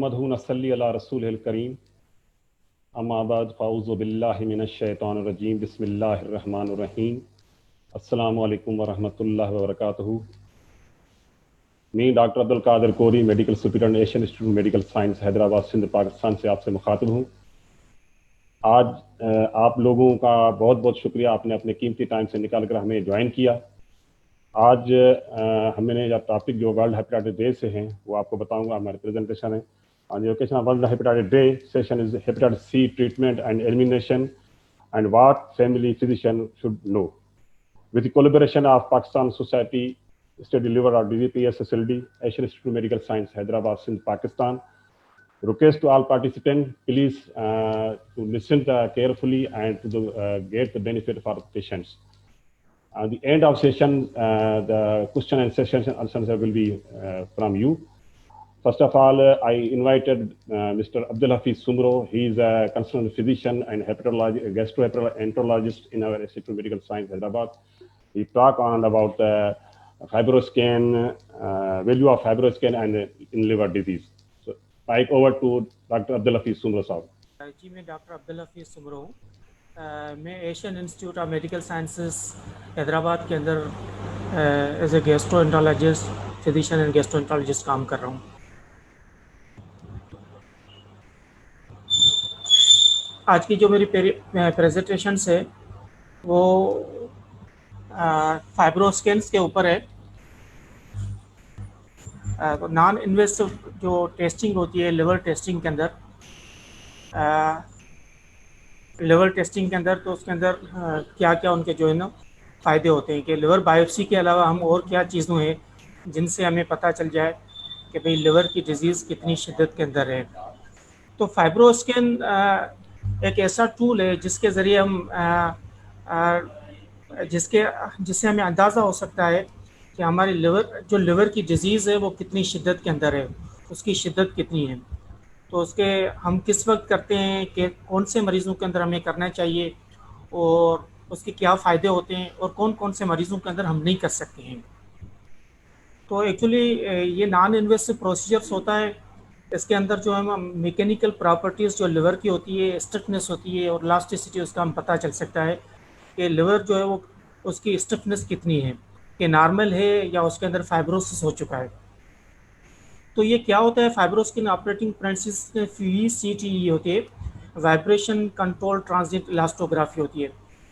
नहमदुहु नसल्ली अला रसूलिल करीम अम्मा बाद फ़ाऊज़ु बिल्लाहि मिनश शैतानिर रजीम बिस्मिल्लाहिर रहमानिर रहीम अस्सलामु अलैकुम व रहमतुल्लाहि व बरकातुहू। मैं doctor Abdul Qadir Kori medical superintendent Asian institute medical science Hyderabad Sindh Pakistan से आपसे मुखातिब हूँ। आज आप लोगों का बहुत बहुत शुक्रिया, आपने अपने कीमती टाइम से निकाल कर हमें ज्वाइन किया। आज हमने जो टॉपिक जो वर्ल्ड हेपेटाइटिस डे से हैं वो आपको बताऊंगा, हमारे प्रेजेंटेशन है। On the occasion of World Hepatitis Day, session is hepatitis C treatment and elimination and what family physician should know. With the collaboration of Pakistan Society, Study Liver or DVPS SLD, Asian Institute of Medical Science, Hyderabad, Sindh, Pakistan. Request to all participants, please to listen carefully and to get the benefit for patients. At the end of session, the question and session answers will be from you. First of all, I invited Mr. Abdul Sumro. He is a concerned physician and gastroenterologist in our Institute of Medical Science, Hyderabad. He talked on about Fibroscan, value of Fibroscan and in liver disease. So, back over to Dr. Abdul Sumro साहब। जी, मैं doctor Abdul Hafeez Soomro हूँ। मैं Asian Institute of Medical Sciences Hyderabad के अंदर as a gastroenterologist, physician and gastroenterologist काम कर रहा हूँ। आज की जो मेरी प्रेजेंटेशन है वो फाइब्रोस्कैन्स के ऊपर है। नॉन इन्वेसिव जो टेस्टिंग होती है लिवर टेस्टिंग के अंदर, तो उसके अंदर क्या क्या उनके जो है ना फ़ायदे होते हैं कि लिवर बायोप्सी के अलावा हम और क्या चीज़ों हैं जिनसे हमें पता चल जाए कि भाई लिवर की डिजीज़ कितनी शिद्दत के अंदर है। तो फाइब्रोस्कैन एक ऐसा टूल है जिसके ज़रिए हम जिससे हमें अंदाज़ा हो सकता है कि हमारी लिवर की डिज़ीज़ है वो कितनी शिद्दत के अंदर है, उसकी शिद्दत कितनी है। तो उसके हम किस वक्त करते हैं कि कौन से मरीज़ों के अंदर हमें करना चाहिए और उसके क्या फ़ायदे होते हैं और कौन कौन से मरीज़ों के अंदर हम नहीं कर सकते हैं। तो एक्चुअली ये नॉन इन्वेसिव प्रोसीजर्स होता है। इसके अंदर जो है मैकेनिकल प्रॉपर्टीज़ जो लिवर की होती है, स्टिफनेस होती है और इलास्टिसिटी, उसका हम पता चल सकता है कि लिवर जो है वो उसकी स्टिफनेस कितनी है, कि नॉर्मल है या उसके अंदर फाइब्रोसिस हो चुका है। तो ये क्या होता है, फाइब्रोस्कैन ऑपरेटिंग प्रिंसिपल VCTE होती है, वाइब्रेशन कंट्रोल ट्रांजिट इलास्टोग्राफी होती है।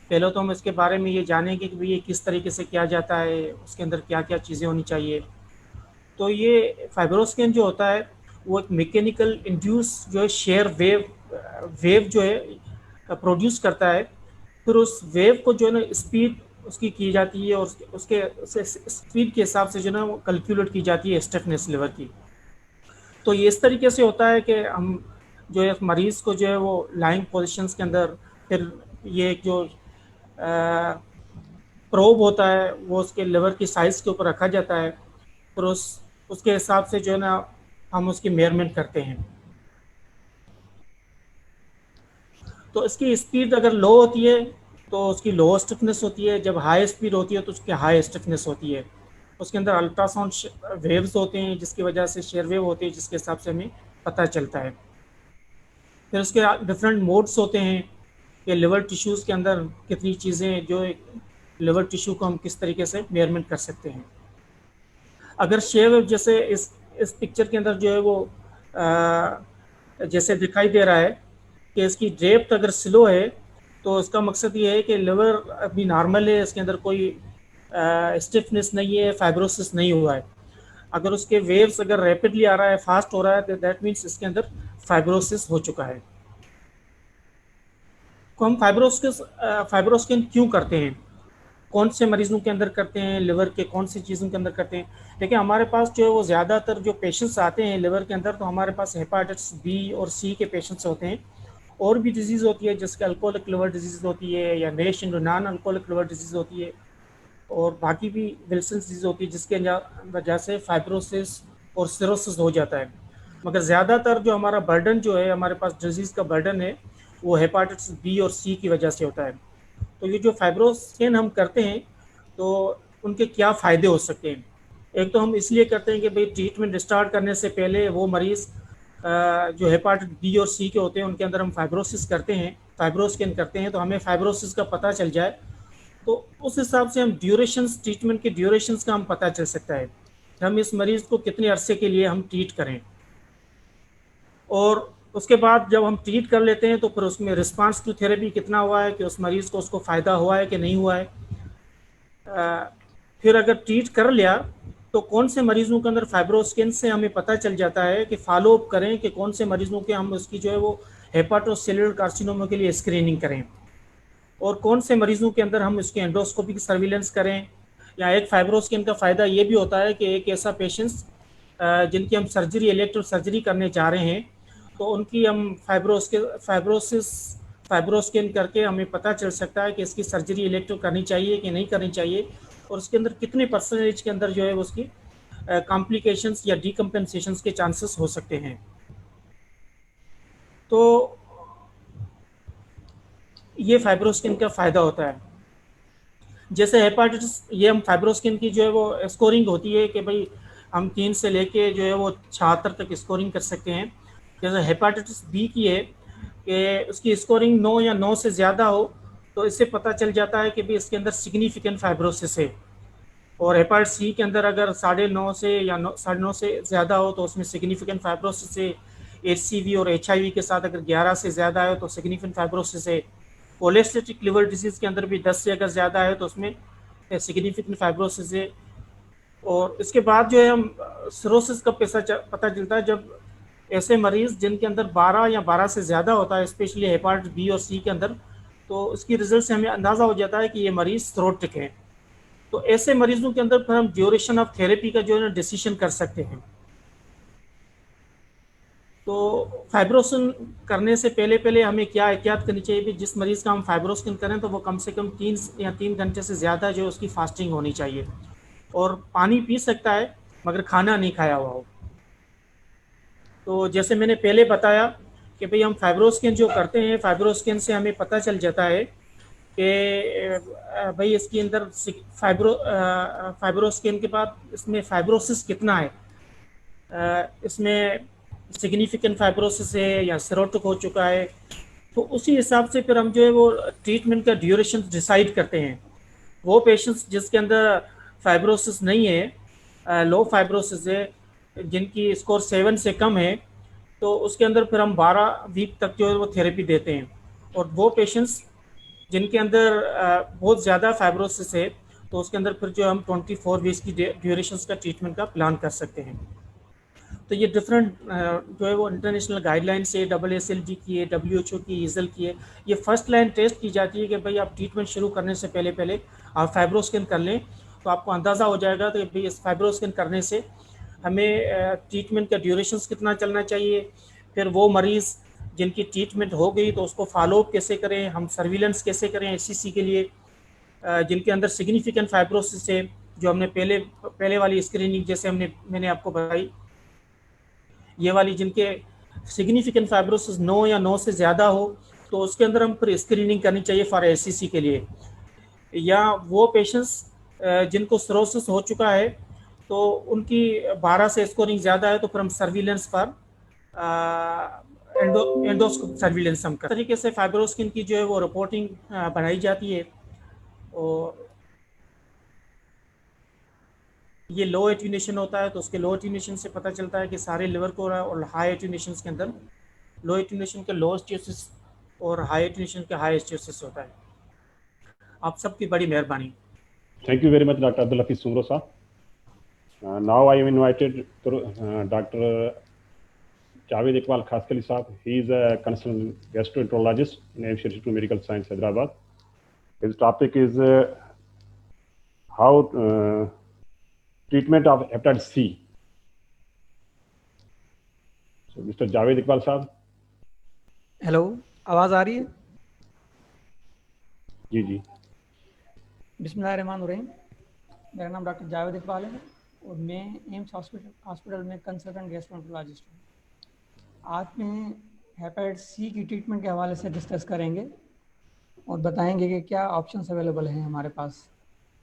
पहले तो हम इसके बारे में ये जानेंगे कि ये किस तरीके से किया जाता है, उसके अंदर क्या क्या चीज़ें होनी चाहिए। तो ये फाइब्रोस्कैन जो होता है वो एक मैकेनिकल इंड्यूस जो है शेयर वेव जो है प्रोड्यूस करता है। फिर उस वेव को जो है ना स्पीड उसकी की जाती है और उसके स्पीड के हिसाब से जो है ना वो कैलकुलेट की जाती है स्टिफनेस लिवर की। तो ये इस तरीके से होता है कि हम जो है मरीज़ को जो है वो लाइंग पोजीशंस के अंदर, फिर ये जो प्रोब होता है वो उसके लिवर की साइज़ के ऊपर रखा जाता है, फिर उसके हिसाब से जो है ना हम उसकी मेजरमेंट करते हैं। तो इसकी स्पीड अगर लो होती है तो उसकी लो स्टिफनेस होती है, जब हाई स्पीड होती है तो उसकी हाई स्टिफनेस होती है। उसके अंदर अल्ट्रासाउंड वेव्स होते हैं जिसकी वजह से शेयर वेव होती है, जिसके हिसाब से हमें पता चलता है। फिर उसके डिफरेंट मोड्स होते हैं कि लिवर टिश्यूज़ के अंदर कितनी चीज़ें जो लिवर टिश्यू को हम किस तरीके से मेजरमेंट कर सकते हैं। अगर शेयर वेव जैसे इस पिक्चर के अंदर जो है वो जैसे दिखाई दे रहा है कि इसकी डेप्थ अगर स्लो है तो उसका मकसद ये है कि लिवर अभी नॉर्मल है, इसके अंदर कोई स्टिफनेस नहीं है, फाइब्रोसिस नहीं हुआ है। अगर उसके वेव्स अगर रैपिडली आ रहा है, फास्ट हो रहा है, तो दैट मीन्स इसके अंदर फाइब्रोसिस हो चुका है। तो हम फाइब्रोस्कैन क्यों करते हैं, कौन से मरीजों के अंदर करते हैं, लिवर के कौन सी चीज़ों के अंदर करते हैं। देखिए हमारे पास जो है वो ज़्यादातर जो पेशेंट्स आते हैं लिवर के अंदर, तो हमारे पास हेपाटाइटिस B और C के पेशेंट्स होते हैं। और भी डिजीज़ होती है जिसके अल्कोहलिक लिवर डिजीज़ होती है या नेश नॉन अल्कोहलिक लिवर डिजीज़ होती है, और बाकी भी विल्सन डिजीज़ होती है जिसके वजह से फाइब्रोसिस और सिरोसिस हो जाता है। मगर ज़्यादातर जो हमारा बर्डन जो है, हमारे पास डिजीज़ का बर्डन है, वो हेपाटाइटिस B और C की वजह से होता है। तो ये जो फाइब्रोस्कैन हम करते हैं तो उनके क्या फ़ायदे हो सकते हैं। एक तो हम इसलिए करते हैं कि भाई ट्रीटमेंट स्टार्ट करने से पहले वो मरीज़ जो हेपाटाइटिस बी और सी के होते हैं उनके अंदर हम फाइब्रोसिस करते हैं, फाइब्रोस्कैन करते हैं, तो हमें फाइब्रोसिस का पता चल जाए तो उस हिसाब से हम ड्यूरेशंस, ट्रीटमेंट के ड्यूरेशंस का हम पता चल सकता है कि हम इस मरीज को कितने अरसे के लिए हम ट्रीट करें। और उसके बाद जब हम ट्रीट कर लेते हैं तो फिर उसमें रिस्पांस टू थेरेपी कितना हुआ है, कि उस मरीज को उसको फ़ायदा हुआ है कि नहीं हुआ है। फिर अगर ट्रीट कर लिया तो कौन से मरीजों के अंदर फाइब्रोस्कैन से हमें पता चल जाता है कि फॉलो अप करें कि कौन से मरीजों के हम उसकी जो है वो हेपाटोसेलुलर कार्सिनोमा के लिए स्क्रीनिंग करें, और कौन से मरीजों के अंदर हम इसकी एंडोस्कोपिक सर्विलेंस करें। या एक फाइब्रोस्कैन का फ़ायदा ये भी होता है कि एक ऐसा पेशेंट्स जिनकी हम सर्जरी, इलेक्टिव सर्जरी करने जा रहे हैं, तो उनकी हम फाइब्रोस्कैन करके हमें पता चल सकता है कि इसकी सर्जरी इलेक्टिव करनी चाहिए कि नहीं करनी चाहिए, और उसके अंदर कितने परसेंटेज के अंदर जो है उसकी कॉम्प्लिकेशंस या डिकम्पेंसेशंस के चांसेस हो सकते हैं। तो ये फाइब्रोस्कैन का फ़ायदा होता है। जैसे हेपाटाइटिस, ये हम फाइब्रोस्कैन की जो है वो स्कोरिंग होती है कि भाई हम 3 से लेके जो है वो 76 तक स्कोरिंग कर सकते हैं। जैसे हेपाटाइटिस बी की है कि उसकी स्कोरिंग 9 या 9 से ज़्यादा हो तो इससे पता चल जाता है कि भाई इसके अंदर सिग्निफिकेंट फाइब्रोसिस है। और हेपाटाइटिस सी के अंदर अगर 9.5 से या 9.5 से ज़्यादा हो तो उसमें सिग्निफिकेंट फाइब्रोसिस है। HCV और HIV के साथ अगर 11 से ज़्यादा है तो सिग्निफिकेंट फाइब्रोसिस है। कोलेस्टेटिक लिवर डिजीज़ के अंदर भी 10 से अगर ज़्यादा है तो उसमें सिग्निफिकेंट फाइब्रोसिस है। और इसके बाद जो है हम सिरोसिस का पता चलता है जब ऐसे मरीज़ जिनके अंदर 12 या 12 से ज़्यादा होता है, स्पेशली हेपाटाइटिस बी और सी के अंदर, तो इसकी रिजल्ट से हमें अंदाज़ा हो जाता है कि ये मरीज़ सिरोटिक है। तो ऐसे मरीजों के अंदर फिर हम ड्यूरेशन ऑफ थेरेपी का जो है ना डिसीजन कर सकते हैं। तो फाइब्रोस्कैन करने से पहले हमें क्या एहतियात करनी चाहिए कि जिस मरीज़ का हम फाइब्रोस्कैन करें तो वो कम से कम 3 घंटे से ज़्यादा जो है उसकी फास्टिंग होनी चाहिए, और पानी पी सकता है मगर खाना नहीं खाया हुआ हो। तो जैसे मैंने पहले बताया कि भाई हम फाइब्रोस्कैन जो करते हैं, फाइब्रोस्कैन से हमें पता चल जाता है कि भाई इसके अंदर फाइब्रोस्कैन के बाद इसमें फाइब्रोसिस कितना है, इसमें सिग्निफिकेंट फाइब्रोसिस है या सिरोटिक हो चुका है। तो उसी हिसाब से फिर हम जो है वो ट्रीटमेंट का ड्यूरेशन डिसाइड करते हैं। वो पेशेंट्स जिसके अंदर फाइब्रोसिस नहीं है, लो फाइब्रोसिस है, जिनकी स्कोर 7 से कम है, तो उसके अंदर फिर हम 12 वीक तक जो है वो थेरेपी देते हैं। और वो पेशेंट्स जिनके अंदर बहुत ज़्यादा फाइब्रोसिस है तो उसके अंदर फिर जो हम 24 वीक्स की ड्यूरेशन का ट्रीटमेंट का प्लान कर सकते हैं। तो ये डिफरेंट जो है वो इंटरनेशनल गाइडलाइंस है, AASLD की है, WHO की, ईजल की है। ये फर्स्ट लाइन टेस्ट की जाती है कि भाई आप ट्रीटमेंट शुरू करने से पहले आप फाइब्रोस्कैन कर लें, तो आपको अंदाज़ा हो जाएगा कि भाई इस फाइब्रोस्कैन करने से हमें ट्रीटमेंट का ड्यूरेशन कितना चलना चाहिए। फिर वो मरीज़ जिनकी ट्रीटमेंट हो गई तो उसको फॉलोअप कैसे करें, हम सर्विलेंस कैसे करें HCC के लिए, जिनके अंदर सिग्निफिकेंट फाइब्रोसिस है, जो हमने पहले वाली स्क्रीनिंग जैसे मैंने आपको बताई, ये वाली जिनके सिग्निफिकेंट फाइब्रोसिस 9 या 9 से ज़्यादा हो तो उसके अंदर हम फिर स्क्रीनिंग करनी चाहिए फॉर HCC के लिए। या वो पेशेंट्स जिनको सिरोसिस हो चुका है तो उनकी 12 से स्कोरिंग ज़्यादा है तो फिर हम सर्विलेंस फॉर एंडोस्कोप सर्विलेंस हम कर तरीके से फाइब्रोस्कैन की जो है वो रिपोर्टिंग बनाई जाती है। और ये लो एट्यूनेशन होता है तो उसके लो एट्यूनेशन से पता चलता है कि सारे लिवर को हो रहा है, और हाई एट्यूनेशन के अंदर लो एट्यूनेशन के लो स्टेसिस और हाई एट्यूनेशन के हाई स्टेसिस होता है। आप सबकी बड़ी मेहरबानी। Thank you very much, Dr. Abdul Sah. Now I have invited Dr. Javed Iqbal Khaskali Saab. He is a consultant gastroenterologist in AIIMS Institute of Medical Science, Hyderabad. His topic is how treatment of hepatitis C. So, Mr. Javed Iqbal Saab. Hello, आवाज़ आ रही है? जी जी। बिस्मिल्लाहिर्रहमानिर्रहीम। मेरा नाम doctor Javed Iqbal है और मैं AIIMS hospital में कंसल्टेंट गैस्ट्रोएंटरोलॉजिस्ट हूँ। आज मैं हेपेटाइटिस सी की ट्रीटमेंट के हवाले से डिस्कस करेंगे और बताएंगे कि क्या ऑप्शंस अवेलेबल हैं हमारे पास।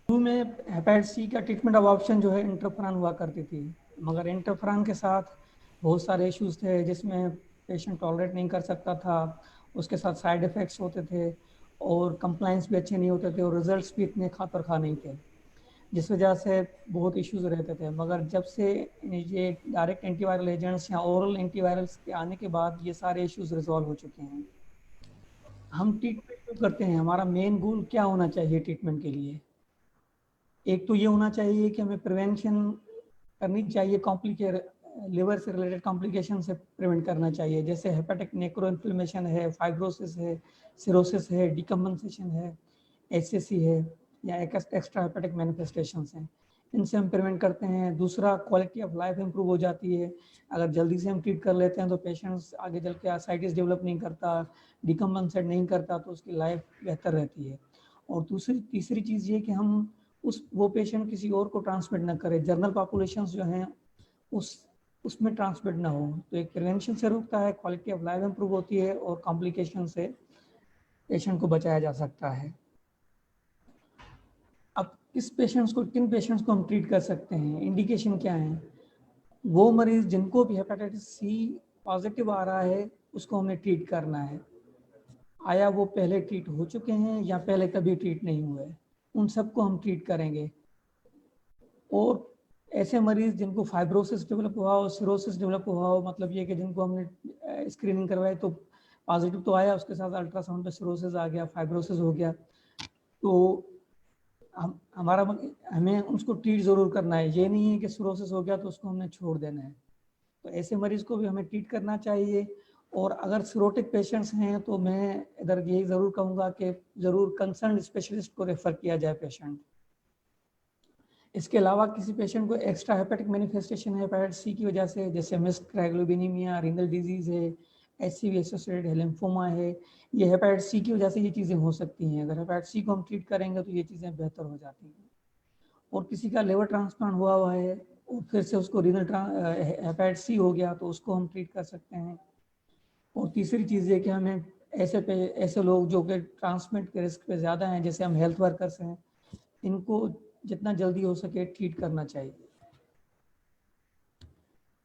शुरू में हेपेटाइटिस सी का ट्रीटमेंट ऑप्शन जो है इंटरफेरॉन हुआ करती थी, मगर इंटरफेरॉन के साथ बहुत सारे इश्यूज थे जिसमें पेशेंट टॉलरेट नहीं कर सकता था, उसके साथ साइड इफ़ेक्ट्स होते थे और कंप्लाइंस भी अच्छे नहीं होते थे और रिजल्ट्स भी इतने खातर नहीं थे, जिस वजह से बहुत इश्यूज रहते थे। मगर जब से ये डायरेक्ट एंटीवायरल एजेंट्स या ओरल एंटीवायरल्स के आने के बाद ये सारे इश्यूज रिजॉल्व हो चुके हैं। हम ट्रीटमेंट क्यों करते हैं, हमारा मेन गोल क्या होना चाहिए ट्रीटमेंट के लिए? एक तो ये होना चाहिए कि हमें प्रिवेंशन करनी चाहिए, लिवर से रिलेटेड कॉम्प्लिकेशन से प्रिवेंट करना चाहिए, जैसे हेपेटिक नेक्रो इन्फ्लेमेशन है, फाइब्रोसिस है, सिरोसिस है, डिकम्पनसेशन है, एचसीसी है या एक्स्ट्रा हेपेटिक मैनिफेस्टेशंस हैं, इनसे हम प्रिवेंट करते हैं। दूसरा, क्वालिटी ऑफ लाइफ इंप्रूव हो जाती है। अगर जल्दी से हम ट्रीट कर लेते हैं तो पेशेंट्स आगे चल के आसाइटिस डेवलप नहीं करता, डिकम्पनसेट नहीं करता, तो उसकी लाइफ बेहतर रहती है। और तीसरी चीज़ ये कि हम वो पेशेंट किसी और को ट्रांसमिट ना करे, जनरल पॉपुलेशंस जो हैं उसमें ट्रांसमिट ना हो। तो एक प्रिवेंशन से रोकता है, क्वालिटी ऑफ लाइफ इंप्रूव होती है और कॉम्प्लिकेशन से पेशेंट को बचाया जा सकता है। अब किन पेशेंट्स को हम ट्रीट कर सकते हैं, इंडिकेशन क्या है? वो मरीज जिनको भी हेपेटाइटिस सी पॉजिटिव आ रहा है उसको हमें ट्रीट करना है। आया वो पहले ट्रीट हो चुके हैं या पहले कभी ट्रीट नहीं हुए, उन सबको हम ट्रीट करेंगे। और ऐसे मरीज जिनको फाइब्रोसिस डेवलप हुआ हो, सिरोसिस डेवलप हुआ हो, मतलब ये कि जिनको हमने स्क्रीनिंग करवाई तो पॉजिटिव तो आया, उसके साथ अल्ट्रासाउंड पे सिरोसिस आ गया, फाइब्रोसिस हो गया, तो हमें उसको ट्रीट ज़रूर करना है। ये नहीं है कि सिरोसिस हो गया तो उसको हमने छोड़ देना है। तो ऐसे मरीज को भी हमें ट्रीट करना चाहिए। और अगर सिरोटिक पेशेंट्स हैं तो मैं इधर यही ज़रूर कहूँगा कि ज़रूर कंसर्न स्पेशलिस्ट को रेफ़र किया जाए पेशेंट। इसके अलावा किसी पेशेंट को एक्स्ट्रा हेपेटिक मैनिफेस्टेशन है हेपेटाइटिस सी की वजह से, जैसे मिक्स्ड क्रायोग्लोबिनीमिया, रीनल डिजीज़ है, एचसीवी एसोसिएटेड है, लिम्फोमा है, ये हेपेटाइटिस सी की वजह से ये चीज़ें हो सकती हैं। अगर हेपेटाइटिस सी को हम ट्रीट करेंगे तो ये चीज़ें बेहतर हो जाती हैं। और किसी का लिवर ट्रांसप्लांट हुआ है और फिर से उसको हेपेटाइटिस सी हो गया तो उसको हम ट्रीट कर सकते हैं। और तीसरी चीज़ ये कि हमें ऐसे लोग जो कि ट्रांसमिट के रिस्क पे ज़्यादा हैं, जैसे हम हेल्थ वर्कर्स हैं, इनको जितना जल्दी हो सके ट्रीट करना चाहिए।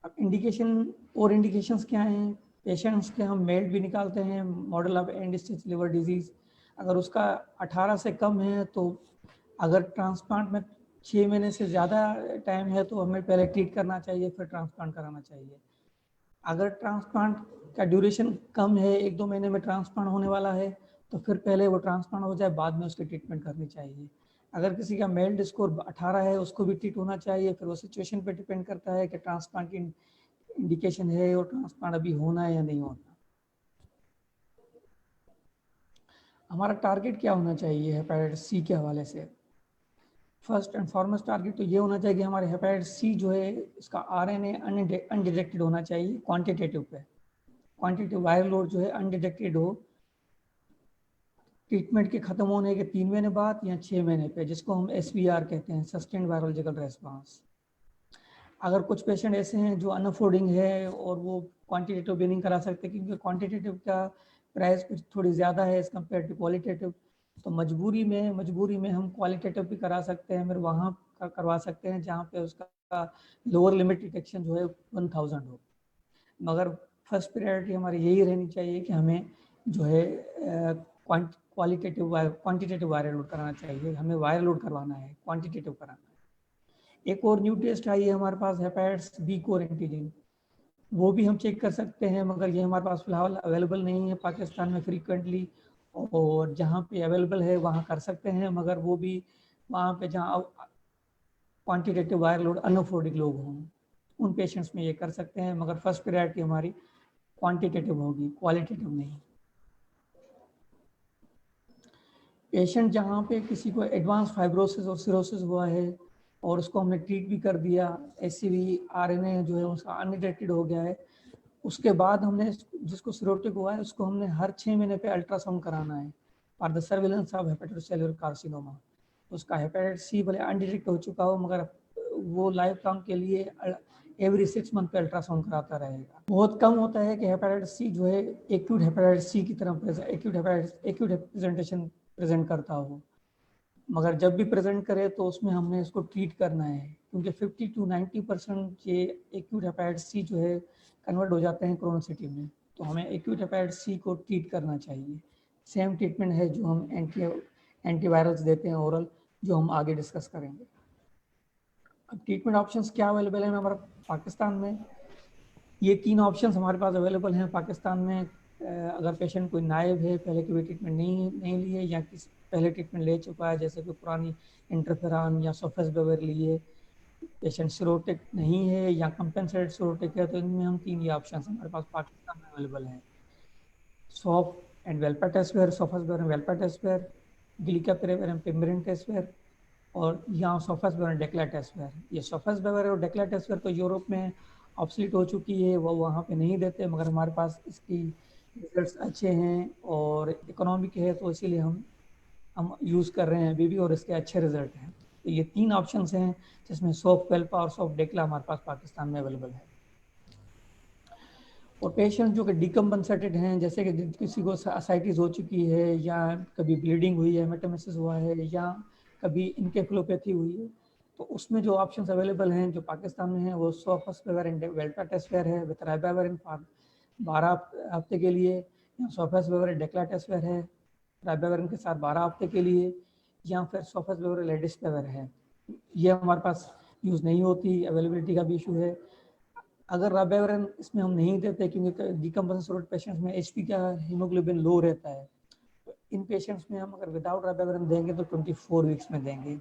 अब इंडिकेशंस क्या हैं? पेशेंट्स के हम मेल्ट भी निकालते हैं, model of and stage liver disease. अगर उसका 18 से कम है तो अगर ट्रांसप्लांट में 6 महीने से ज़्यादा टाइम है तो हमें पहले ट्रीट करना चाहिए, फिर ट्रांसप्लांट कराना चाहिए। अगर ट्रांसप्लांट का ड्यूरेशन कम है, 1-2 महीने में ट्रांसप्लांट होने वाला है, तो फिर पहले वो ट्रांसप्लांट हो जाए, बाद में उसकी ट्रीटमेंट करनी चाहिए। अगर किसी का मेल्ट स्कोर 18 है, उसको भी ट्रीट होना चाहिए। फिर वो सिचुएशन पे डिपेंड करता है कि ट्रांसप्लांट की इंडिकेशन है और ट्रांसप्लांट अभी होना है या नहीं होना। हमारा टारगेट क्या होना चाहिए हेपेटाइटिस सी के हवाले से? फर्स्ट एंड फॉरमोस्ट टारगेट तो ये होना चाहिए कि हमारे हेपेटाइटिस सी जो है इसका आरएनए अनडिटेक्टेड होना चाहिए, क्वांटिटेटिव पे। क्वांटिटेटिव वायरल लोड जो है अनडिटेक्टेड हो, ट्रीटमेंट के खत्म होने के 3 महीने बाद या 6 महीने पे, जिसको हम SVR कहते हैं, सस्टेन्ड वायरोलॉजिकल रेस्पॉन्स। अगर कुछ पेशेंट ऐसे हैं जो अनअफोर्डिंग है और वो क्वांटिटेटिव भी नहीं करा सकते क्योंकि क्वांटिटेटिव का प्राइस कुछ थोड़ी ज़्यादा है एज़ कम्पेयर टू क्वालिटेटिव, तो मजबूरी में हम क्वालिटेटिव भी करा सकते हैं, फिर वहाँ करवा सकते हैं जहाँ पे उसका लोअर लिमिट डिटेक्शन जो है 1000 हो। मगर फर्स्ट प्रायोरिटी हमारी यही रहनी चाहिए कि हमें जो है क्वांटिटेटिव वायरल लोड कराना चाहिए, हमें वायरल लोड करवाना है, क्वांटिटेटिव कराना है। एक और न्यू टेस्ट आई है हमारे पास, हेपेटाइटिस बी कोर एंटीजन, वो भी हम चेक कर सकते हैं, मगर ये हमारे पास फिलहाल अवेलेबल नहीं है पाकिस्तान में फ्रीक्वेंटली, और जहाँ पे अवेलेबल है वहाँ कर सकते हैं, मगर वो भी वहाँ पे जहाँ क्वांटिटेटिव वायरल लोड अनअफोर्डिंग लोग हों उन पेशेंट्स में ये कर सकते हैं, मगर फर्स्ट प्रायोरिटी हमारी क्वांटिटेटिव होगी, क्वालिटेटिव नहीं। पेशेंट जहाँ पे किसी को एडवांस फाइब्रोसिस और सिरोसिस हुआ है और उसको हमने ट्रीट भी कर दिया, एचसीवी आरएनए जो है उसका अनडिटेक्टेड हो गया है, उसके बाद हमने जिसको सिरोटिक हुआ है उसको हमने हर 6 महीने पे अल्ट्रासाउंड कराना है for the surveillance of hepatocellular carcinoma. उसका हेपेटाइटिस सी भले अनडिटेक्ट हो चुका हो, मगर वो लाइफ टाइम के लिए एवरी 6 मंथ पे अल्ट्रासाउंड कराता रहेगा। बहुत कम होता है कि हेपेटाइटिस सी जो है एक्यूट हेपेटाइटिस सी की तरह एक्यूट प्रेजेंटेशन प्रेजेंट करता हो। मगर जब भी प्रेजेंट करे तो उसमें हमने इसको ट्रीट करना है, क्योंकि 50 to 90% ये एक्यूट हेपेटाइटिस सी जो है कन्वर्ट हो जाते हैं क्रोनिसिटी में, तो हमें एक्यूट हेपेटाइटिस सी को ट्रीट करना चाहिए। सेम ट्रीटमेंट है जो हम एंटीवायरल्स देते हैं ओरल, जो हम आगे डिस्कस करेंगे। अब ट्रीटमेंट ऑप्शंस क्या अवेलेबल है हमारे पाकिस्तान में? ये 3 ऑप्शंस हमारे पास अवेलेबल हैं पाकिस्तान में। अगर पेशेंट कोई नायब है, पहले कोई ट्रीटमेंट नहीं लिए, या किसी पहले ट्रीटमेंट ले चुका है, जैसे कोई पुरानी इंटरफेरान या सोफेस्टिवर लिए, पेशेंट सिरोटिक नहीं है या कंपेंसेटेड सिरोटिक है, तो इनमें हम 3 ये ऑप्शन हमारे पास पाकिस्तान में अवेलेबल हैं। सॉफ एंड वेल्पाटेस्वेयर, सोफेस्टिवर एंड वेल्पाटेस्वेयर, ग्लिकापेरेविर एंड पिमरेंटेस्वेयर, और यहाँ सोफेस्टिवर एंड डेक्लाटेस्वेयर। ये सोफेस्टिवर और डेक्लाटेस्वेयर तो यूरोप में ऑब्सलीट हो चुकी है, वो वहाँ पे नहीं देते, मगर हमारे पास इसकी रिजल्ट्स अच्छे हैं और इकोनॉमिक है, तो इसीलिए हम यूज़ कर रहे हैं अभी भी, और इसके अच्छे रिजल्ट हैं। तो ये 3 ऑप्शंस हैं जिसमें सॉफ्ट वेल्पा और सॉफ्ट डेक्ला हमारे पास पाकिस्तान में अवेलेबल है। और पेशेंट जो कि डिकम्पनसेटेड हैं, जैसे कि किसी को असाइटिस हो चुकी है, या कभी ब्लीडिंग हुई है, मेटामेसिस हुआ है, या कभी इनकेफलोपैथी हुई है, तो उसमें जो ऑप्शंस अवेलेबल हैं जो पाकिस्तान में हैं वो सोफेस्टिवर एंड वेल्पाटेस्वेयर है विद राइबाविरिन 12 हफ्ते के लिए, या सोफेस्टिवर एंड डेक्लाटेस्वेयर है राइबाविरिन के साथ 12 हफ्ते के लिए, या फिर सोफेस्टिवर लेडिस्पेवर है। ये हमारे पास यूज़ नहीं होती, अवेलेबिलिटी का भी इशू है। अगर राइबाविरिन इसमें हम नहीं देते, क्योंकि डिकम्पनसेटेड पेशेंट्स में एचपी का हीमोग्लोबिन लो रहता है, तो इन पेशेंट्स में हम अगर विदाउट राइबाविरिन देंगे तो 24 वीक्स में देंगे।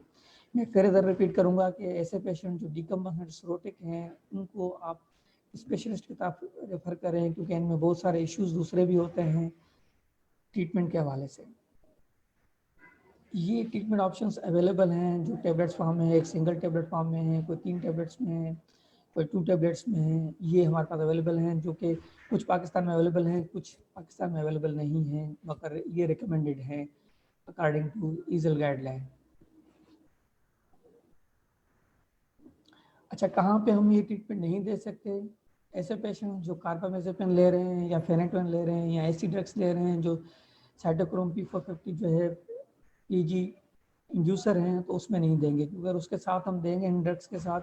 मैं फिर इधर रिपीट करूंगा कि ऐसे पेशेंट जो डिकम्पनसेटेड सिरोटिक हैं, उनको आप स्पेशलिस्ट की तरफ रेफर करें, क्योंकि इनमें बहुत सारे इश्यूज दूसरे भी होते हैं ट्रीटमेंट के हवाले से। ये ट्रीटमेंट ऑप्शंस अवेलेबल हैं जो टेबलेट्स फॉर्म में है, एक सिंगल टेबलेट फॉर्म में है, कोई 3 टेबलेट्स में है, कोई 2 टेबलेट्स में है। ये हमारे पास अवेलेबल हैं, जो कि कुछ पाकिस्तान में अवेलेबल हैं, कुछ पाकिस्तान में अवेलेबल नहीं हैं, मगर ये रिकमेंडेड है अकॉर्डिंग टू ईजल गाइडलाइन। अच्छा, कहाँ पे हम ये ट्रीटमेंट नहीं दे सकते? ऐसे पेशेंट जो कार्बामेज़ेपिन ले रहे हैं, या फेनेटोइन ले रहे हैं, या ऐसी ड्रग्स ले रहे हैं जो साइटोक्रोम P450 जो है पीजी इंड्यूसर हैं, तो उसमें नहीं देंगे, क्योंकि अगर उसके साथ हम देंगे इन ड्रग्स के साथ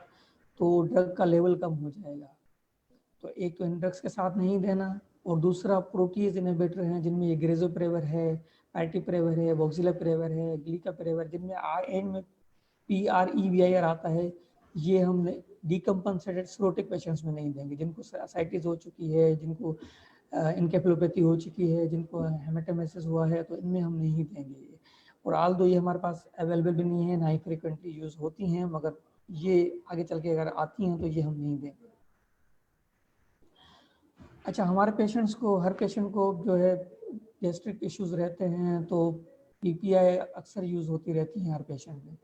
तो ड्रग का लेवल कम हो जाएगा। तो एक तो इन ड्रग्स के साथ नहीं देना, और दूसरा प्रोटीज इनहिबिटर हैं जिनमें ये ग्रेजोप्रेवर है, पैटिप्रेवर है, वॉक्सिलाप्रेवर है, ग्लिकाप्रेवर, जिनमें एंड में PREVIR आता है। ये हम डिकम्पनसेटेड सिरोटिक पेशेंट्स में नहीं देंगे, जिनको असाइटिस हो चुकी है, जिनको इनकेफलोपैथी हो चुकी है, जिनको हेमेटोमेसिस हुआ है, तो इनमें हम नहीं देंगे। और आल दो ये हमारे पास अवेलेबल भी नहीं है, ना ही फ्रिक्वेंटली यूज़ होती हैं, मगर ये आगे चल के अगर आती हैं तो ये हम नहीं देंगे। अच्छा, हमारे पेशेंट्स को, हर पेशेंट को जो है गैस्ट्रिक इश्यूज रहते हैं, तो PPI अक्सर यूज़ होती रहती हैं हर पेशेंट में।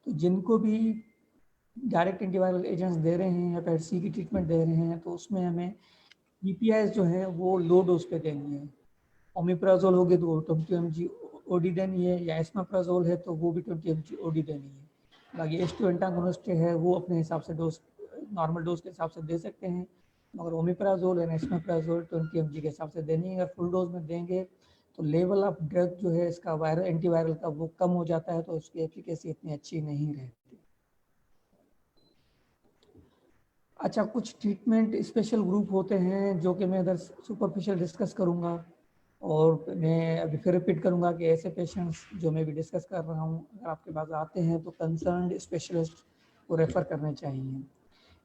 तो जिनको भी डायरेक्ट एंटीवायरल एजेंट्स दे रहे हैं या हेपेटाइटिस सी की ट्रीटमेंट दे रहे हैं, तो उसमें हमें PPIs जो है वो लो डोज पे देनी है। ओमिप्राजोल होगी तो 20 mg OD देनी है, या एस्माप्राजोल है तो वो भी 20 mg OD देनी है। बाकी H2 एंटागोनिस्ट है वो अपने हिसाब से डोज, नॉर्मल डोज के हिसाब से दे सकते हैं, मगर ओमिप्राजोल और एस्माप्राजोल 20 mg के हिसाब से देनी है। अगर फुल डोज में देंगे तो लेवल ऑफ ड्रग जो है इसका वायरल एंटीवायरल का वो कम हो जाता है, तो उसकी एफिकेसी इतनी अच्छी नहीं रहती। अच्छा, कुछ ट्रीटमेंट स्पेशल ग्रुप होते हैं जो कि मैं इधर सुपरफिशियल डिस्कस करूंगा, और मैं अभी फिर रिपीट करूंगा कि ऐसे पेशेंट्स जो मैं भी डिस्कस कर रहा हूं, अगर आपके पास आते हैं तो कंसर्न्ड स्पेशलिस्ट को रेफ़र करने चाहिए।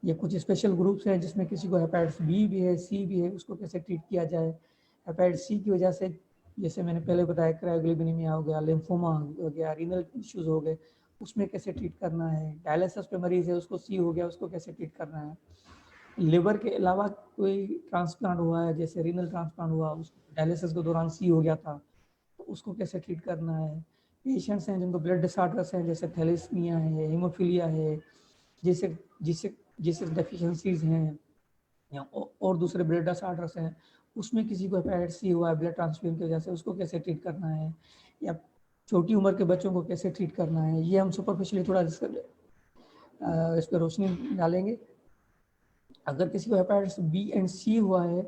ये कुछ स्पेशल ग्रुप्स हैं जिसमें किसी को हेपेटाइटिस बी भी है, सी भी है, उसको कैसे ट्रीट किया जाए। हेपेटाइटिस सी की वजह से, जैसे मैंने पहले बताया, क्रायोग्लोबुलिनीमिया हो गया, लिम्फोमा हो गया, रीनल इश्यूज हो गए, उसमें कैसे ट्रीट करना है। डायलिसिस पे मरीज है, उसको सी हो गया, उसको कैसे ट्रीट करना है। लिवर के अलावा कोई ट्रांसप्लांट हुआ है, जैसे रीनल ट्रांसप्लांट हुआ, उस डायलिसिस के दौरान सी हो गया था, तो उसको कैसे ट्रीट करना है। पेशेंट्स हैं जिनको ब्लड डिसऑर्डर्स हैं, जैसे थैलेसीमिया है, हीमोफीलिया है, जिसे जिसे जिसे डेफिशिएंसीज हैं, या और दूसरे ब्लड डिसऑर्डर्स हैं, उसमें किसी को हेपेटाइटिस सी हुआ है ब्लड ट्रांसफ्यूजन की वजह से, उसको कैसे ट्रीट करना है, या छोटी उम्र के बच्चों को कैसे ट्रीट करना है। ये हम सुपरफिशियली थोड़ा इस पर रोशनी डालेंगे। अगर किसी को हेपेटाइटिस बी एंड सी हुआ है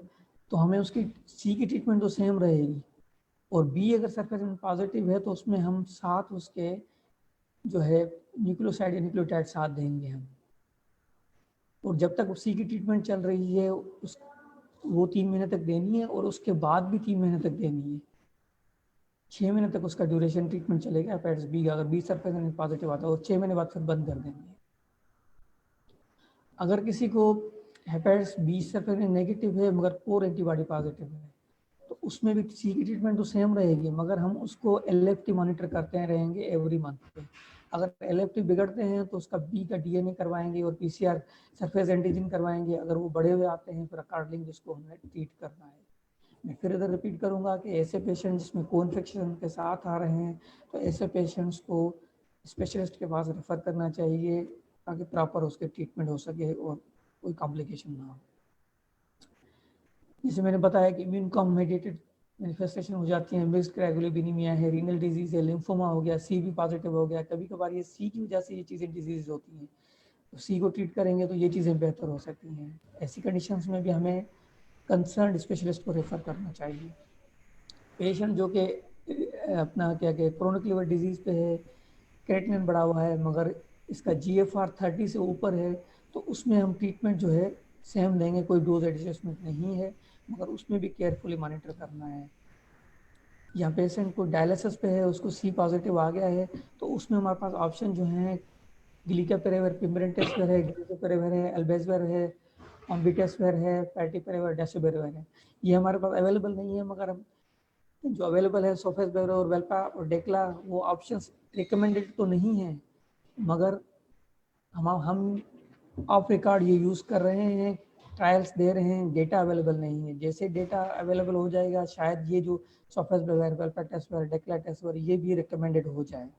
तो हमें उसकी सी की ट्रीटमेंट तो सेम रहेगी, और बी अगर सरफेस पॉजिटिव है तो उसमें हम साथ उसके जो है न्यूक्लियोसाइड या न्यूक्लियोटाइड साथ देंगे हम। और जब तक उसी की ट्रीटमेंट चल रही है वो 3 महीने तक देनी है, और उसके बाद भी 3 महीने तक देनी है। 6 महीने तक उसका ड्यूरेशन ट्रीटमेंट चलेगा हेपेटाइटिस बी का। अगर बी सरफेस पॉजिटिव आता है और 6 महीने बाद फिर बंद कर देंगे। अगर किसी को हेपेटाइटिस बी सरफेस नेगेटिव है मगर कोर एंटीबॉडी पॉजिटिव है, तो उसमें भी सी की ट्रीटमेंट तो सेम रहेगी, मगर हम उसको LFT मॉनिटर करते रहेंगे एवरी मंथ पे। अगर LFT बिगड़ते हैं तो उसका बी का DNA करवाएंगे और PCR सरफेस एंटीजन करवाएंगे। अगर वो बड़े हुए आते हैं फिर अकॉर्डिंग जिसको हमें ट्रीट करना है। मैं फिर इधर रिपीट करूंगा कि ऐसे पेशेंट जिसमें को इन्फेक्शन के साथ आ रहे हैं, तो ऐसे पेशेंट्स को स्पेशलिस्ट के पास रेफर करना चाहिए ताकि प्रॉपर उसके ट्रीटमेंट हो सके और कोई कॉम्प्लिकेशन ना हो। जैसे मैंने बताया कि इम्यून कॉम्बिनेटेड मैनिफेस्टेशन हो जाती हैं, मिक्स्ड क्राइगोलोबिनीमिया है, रीनल डिजीज है, लिम्फोमा हो गया, सी भी पॉजिटिव हो गया। कभी कभार ये सी की वजह से ये चीज़ें डिजीज होती हैं, तो सी को ट्रीट करेंगे तो ये चीज़ें बेहतर हो सकती हैं। ऐसी कंडीशंस में भी हमें कंसर्न स्पेशलिस्ट को रेफर करना चाहिए। पेशेंट जो कि अपना क्या कहते क्रोनिक लिवर डिजीज़ पे है, क्रेटिनिन बढ़ा हुआ है मगर इसका GFR 30 से ऊपर है, तो उसमें हम ट्रीटमेंट जो है सेम देंगे, कोई डोज एडजस्टमेंट नहीं है, मगर उसमें भी केयरफुली मॉनिटर करना है। या पेशेंट को डायलिसिस पे है, उसको सी पॉजिटिव आ गया है, तो उसमें हमारे पास ऑप्शन जो हैं ग्लिकापेरेवर, पिमरेंटेसवेर है, ग्लिकापेरेवर है, एल्बेजवेर है, ऑम्बिटेसवेर है, पैटिपेरेवर, डेसिपेरेवर है। ये हमारे पास अवेलेबल नहीं है, मगर हम जो अवेलेबल है सोफेसवेर और वेल्पा और डेक्ला, वो ऑप्शंस रिकमेंडेड तो नहीं है, मगर हम ऑफ रिकॉर्ड ये यूज़ कर रहे हैं, ट्रायल्स दे रहे हैं, डेटा अवेलेबल नहीं है। जैसे डेटा अवेलेबल हो जाएगा शायद ये जो सोफेसवेर, वेल्पाटेसवेर, डेक्लाटेसवेर ये भी रिकमेंडेड हो जाए।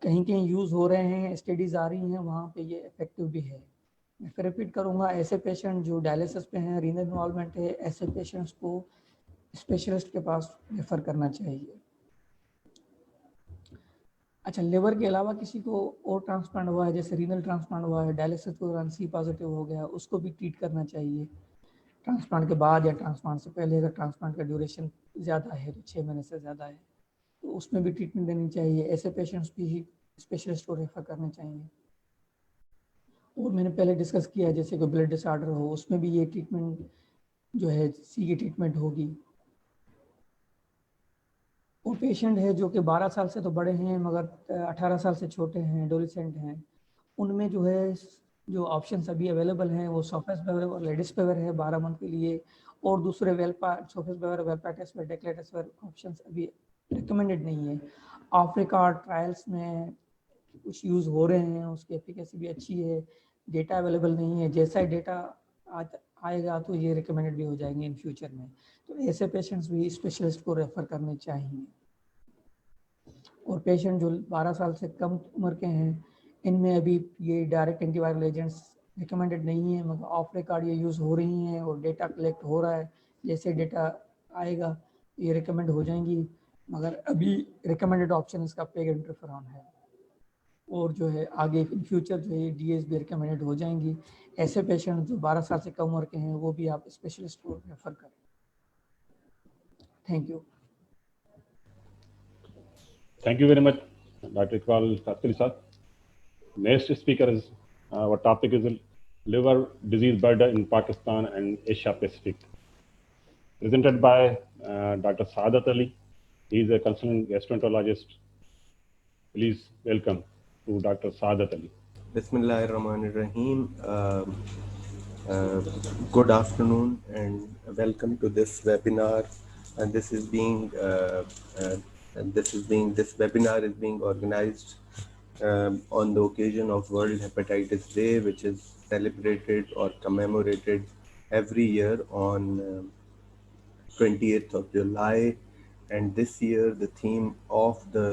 कहीं कहीं यूज़ हो रहे हैं, स्टडीज़ आ रही हैं, वहाँ पे ये इफेक्टिव भी है। मैं फिर रिपीट करूँगा, ऐसे पेशेंट जो डायलिसिस पे हैं, रीनल इन्वॉल्वमेंट है, ऐसे पेशेंट्स को स्पेशलिस्ट के पास रेफर करना चाहिए। अच्छा, लिवर के अलावा किसी को और ट्रांसप्लांट हुआ है, जैसे रीनल ट्रांसप्लांट हुआ है, डायलिसिस के दौरान सी पॉजिटिव हो गया, उसको भी ट्रीट करना चाहिए ट्रांसप्लांट के बाद या ट्रांसप्लांट से पहले। अगर ट्रांसप्लांट का ड्यूरेशन ज़्यादा है तो 6 महीने से ज़्यादा है, तो उसमें भी ट्रीटमेंट देनी चाहिए। ऐसे पेशेंट्स भी स्पेशलिस्ट को रेफर करने चाहिए। और मैंने पहले डिस्कस किया है जैसे कोई ब्लड डिसऑर्डर हो, उसमें भी ये ट्रीटमेंट जो है सी की ट्रीटमेंट होगी। वो पेशेंट है जो कि 12 साल से तो बड़े हैं मगर 18 साल से छोटे हैं, एडोलेसेंट हैं, उनमें जो है जो ऑप्शंस अभी अवेलेबल हैं वो सोफेसवेर और लेडिस्पेवेर है 12 मंथ के लिए, और दूसरे वेल्पा, सोफेसवेर, वेल्पाटेसवेर, डेक्लाटेसवेर ऑप्शंस अभी रिकमेंडेड नहीं है। ऑफ रिकॉर्ड ट्रायल्स में कुछ यूज़ हो रहे हैं, उसकी एफिकेसी भी अच्छी है, डेटा अवेलेबल नहीं है। जैसा ही डेटा आएगा तो ये रिकमेंडेड भी हो जाएंगे इन फ्यूचर में। तो ऐसे पेशेंट्स भी स्पेशलिस्ट को रेफर करने चाहिए। और पेशेंट जो 12 साल से कम उम्र के हैं, इनमें अभी ये डायरेक्ट एंटीवायरल एजेंट्स रिकमेंडेड नहीं है, मगर ऑफ रिकॉर्ड ये यूज़ हो रही हैं और डेटा कलेक्ट हो रहा है। जैसे डेटा आएगा ये रिकमेंड हो जाएंगी, मगर अभी रिकमेंडेड ऑप्शन इसका पेग इंटरफेरॉन है। और जो है आगे इन फ्यूचर जो है DS भी रिकमेंडेड हो जाएंगी। ऐसे पेशेंट जो 12 साल से कम उम्र के हैं वो भी आप स्पेशलिस्ट को रेफर करें। Thank you. Thank you very much, Dr. Iqbal Kasturi sir. Next speaker is our topic is liver disease burden in Pakistan and Asia Pacific. Presented by Dr. Saadat Ali. He is a consultant gastroenterologist. Please welcome to Dr. Saadat Ali. Bismillahirrahmanirrahim. Good afternoon and welcome to this webinar. And this webinar is being organized on the occasion of World Hepatitis Day, which is celebrated or commemorated every year on 28th of July. And this year the theme of the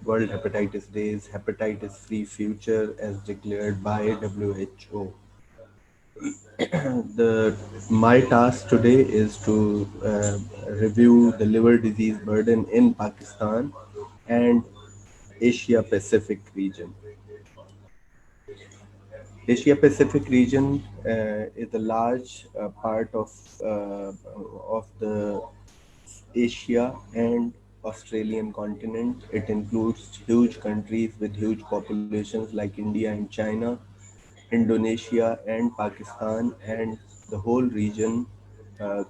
World Hepatitis Day is hepatitis-free future as declared by WHO. My task today is to review the liver disease burden in Pakistan and Asia Pacific region. Asia Pacific region is a large part of the Asia, and Australian continent. It includes huge countries with huge populations like India and China, Indonesia and Pakistan, and the whole region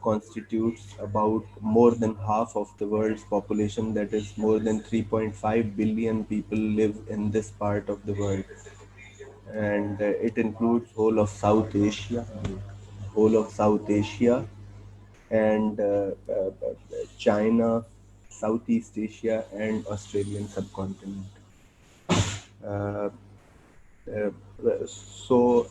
constitutes about more than half of the world's population. That is, more than 3.5 billion people live in this part of the world, and it includes whole of South Asia, and China, Southeast Asia, and Australian subcontinent. Uh, Uh, so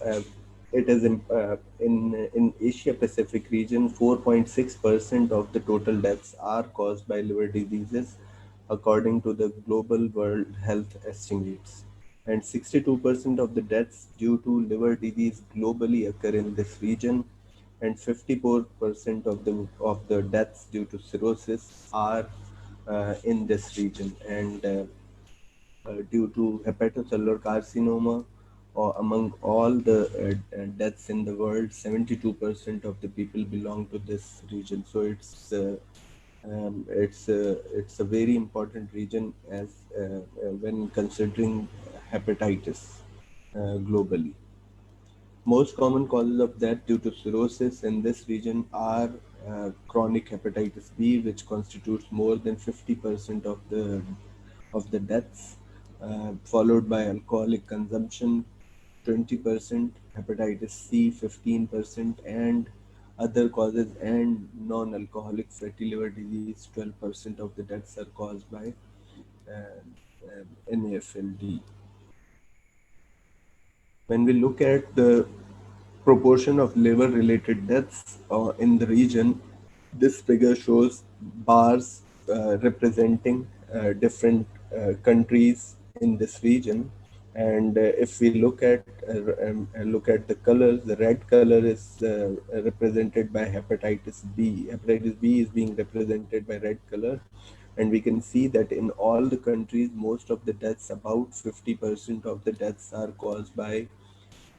it is in Asia Pacific region, 4.6% of the total deaths are caused by liver diseases, according to the Global World Health Estimates. And 62% of the deaths due to liver disease globally occur in this region, and 54% of the deaths due to cirrhosis are in this region. And due to hepatocellular carcinoma, or among all the deaths in the world, 72% of the people belong to this region. So it's a very important region as when considering hepatitis globally. Most common causes of death due to cirrhosis in this region are chronic hepatitis B, which constitutes more than 50% of the deaths, followed by alcoholic consumption, 20%, hepatitis C, 15%, and other causes and non-alcoholic fatty liver disease, 12% of the deaths are caused by NAFLD. When we look at the proportion of liver related deaths in the region, this figure shows bars representing different countries in this region. And if we look at the colors, the red color is represented by hepatitis B. Hepatitis B is being represented by red color, and we can see that in all the countries, most of the deaths, about 50% of the deaths, are caused by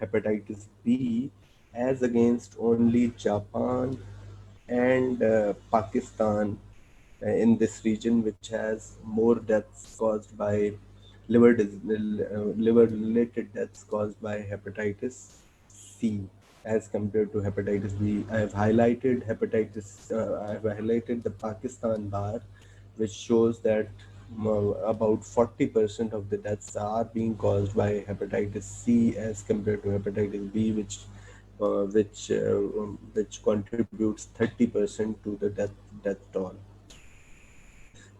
hepatitis B, as against only Japan and Pakistan in this region, which has more deaths caused by liver related deaths caused by hepatitis C as compared to hepatitis B. I have highlighted the Pakistan bar, which shows that about 40% of the deaths are being caused by hepatitis C as compared to hepatitis B, which contributes 30% to the death toll.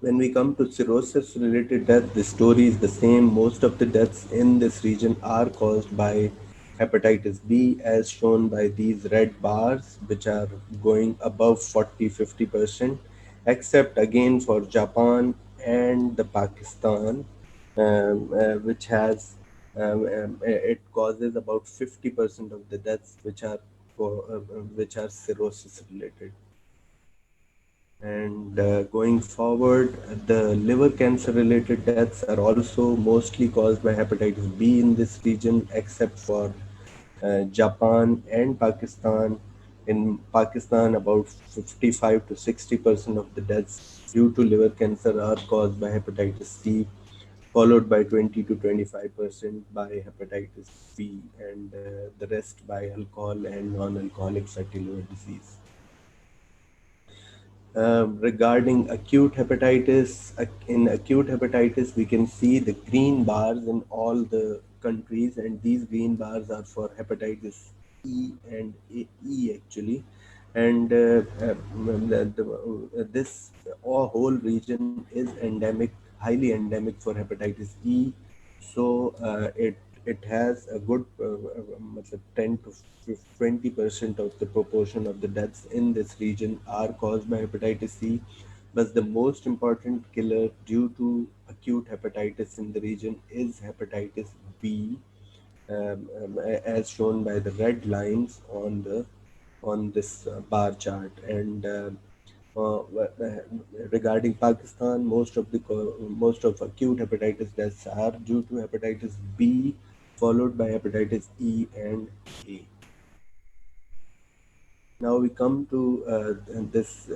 When we come to cirrhosis related death, the story is the same. Most of the deaths in this region are caused by hepatitis B, as shown by these red bars, which are going above 40-50%, except again for Japan and the Pakistan, which has it causes about 50% of the deaths which are cirrhosis related. And going forward, the liver cancer related deaths are also mostly caused by hepatitis B in this region, except for Japan and Pakistan. In Pakistan, about 55 to 60% of the deaths due to liver cancer are caused by hepatitis C, followed by 20 to 25% by hepatitis B, and the rest by alcohol and non-alcoholic fatty liver disease. Regarding acute hepatitis, in acute hepatitis, we can see the green bars in all the countries, and these green bars are for hepatitis E and E actually. And this whole region is endemic, highly endemic for hepatitis E. So it has a good 10 to 20% of the proportion of the deaths in this region are caused by hepatitis C. But the most important killer due to acute hepatitis in the region is hepatitis B, as shown by the red lines on this bar chart. And regarding Pakistan, most of acute hepatitis deaths are due to hepatitis B, followed by hepatitis E and A. Now we come to this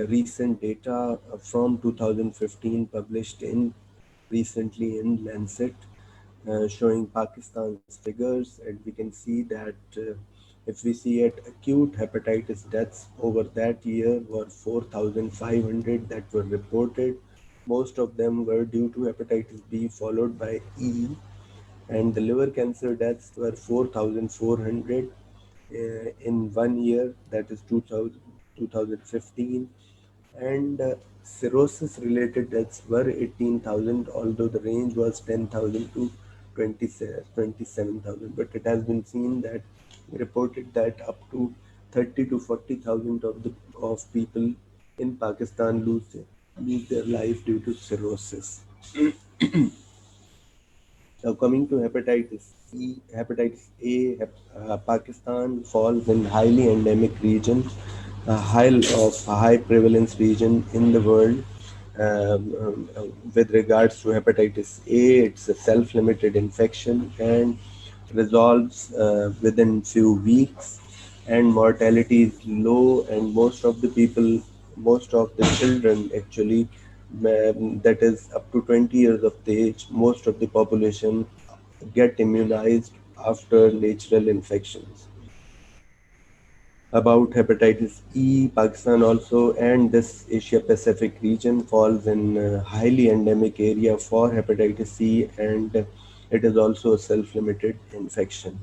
recent data from 2015 published in recently in Lancet, showing Pakistan's figures, and we can see that if we see at acute hepatitis deaths over that year were 4,500 that were reported. Most of them were due to hepatitis B followed by E, and the liver cancer deaths were 4,400 in 1 year, that is 2015, and cirrhosis related deaths were 18,000, although the range was 10,000 to 27,000, but it has been seen that reported that up to 30 to 40,000 of people in Pakistan lose their life due to cirrhosis. Now coming to hepatitis hepatitis A, Pakistan falls in highly endemic region, high prevalence region in the world. With regards to hepatitis A, it's a self-limited infection and resolves within few weeks, and mortality is low, and most of the children actually, that is up to 20 years of age, most of the population get immunized after natural infections. About hepatitis E, Pakistan also and this Asia Pacific region falls in a highly endemic area for hepatitis C, and it is also a self-limited infection.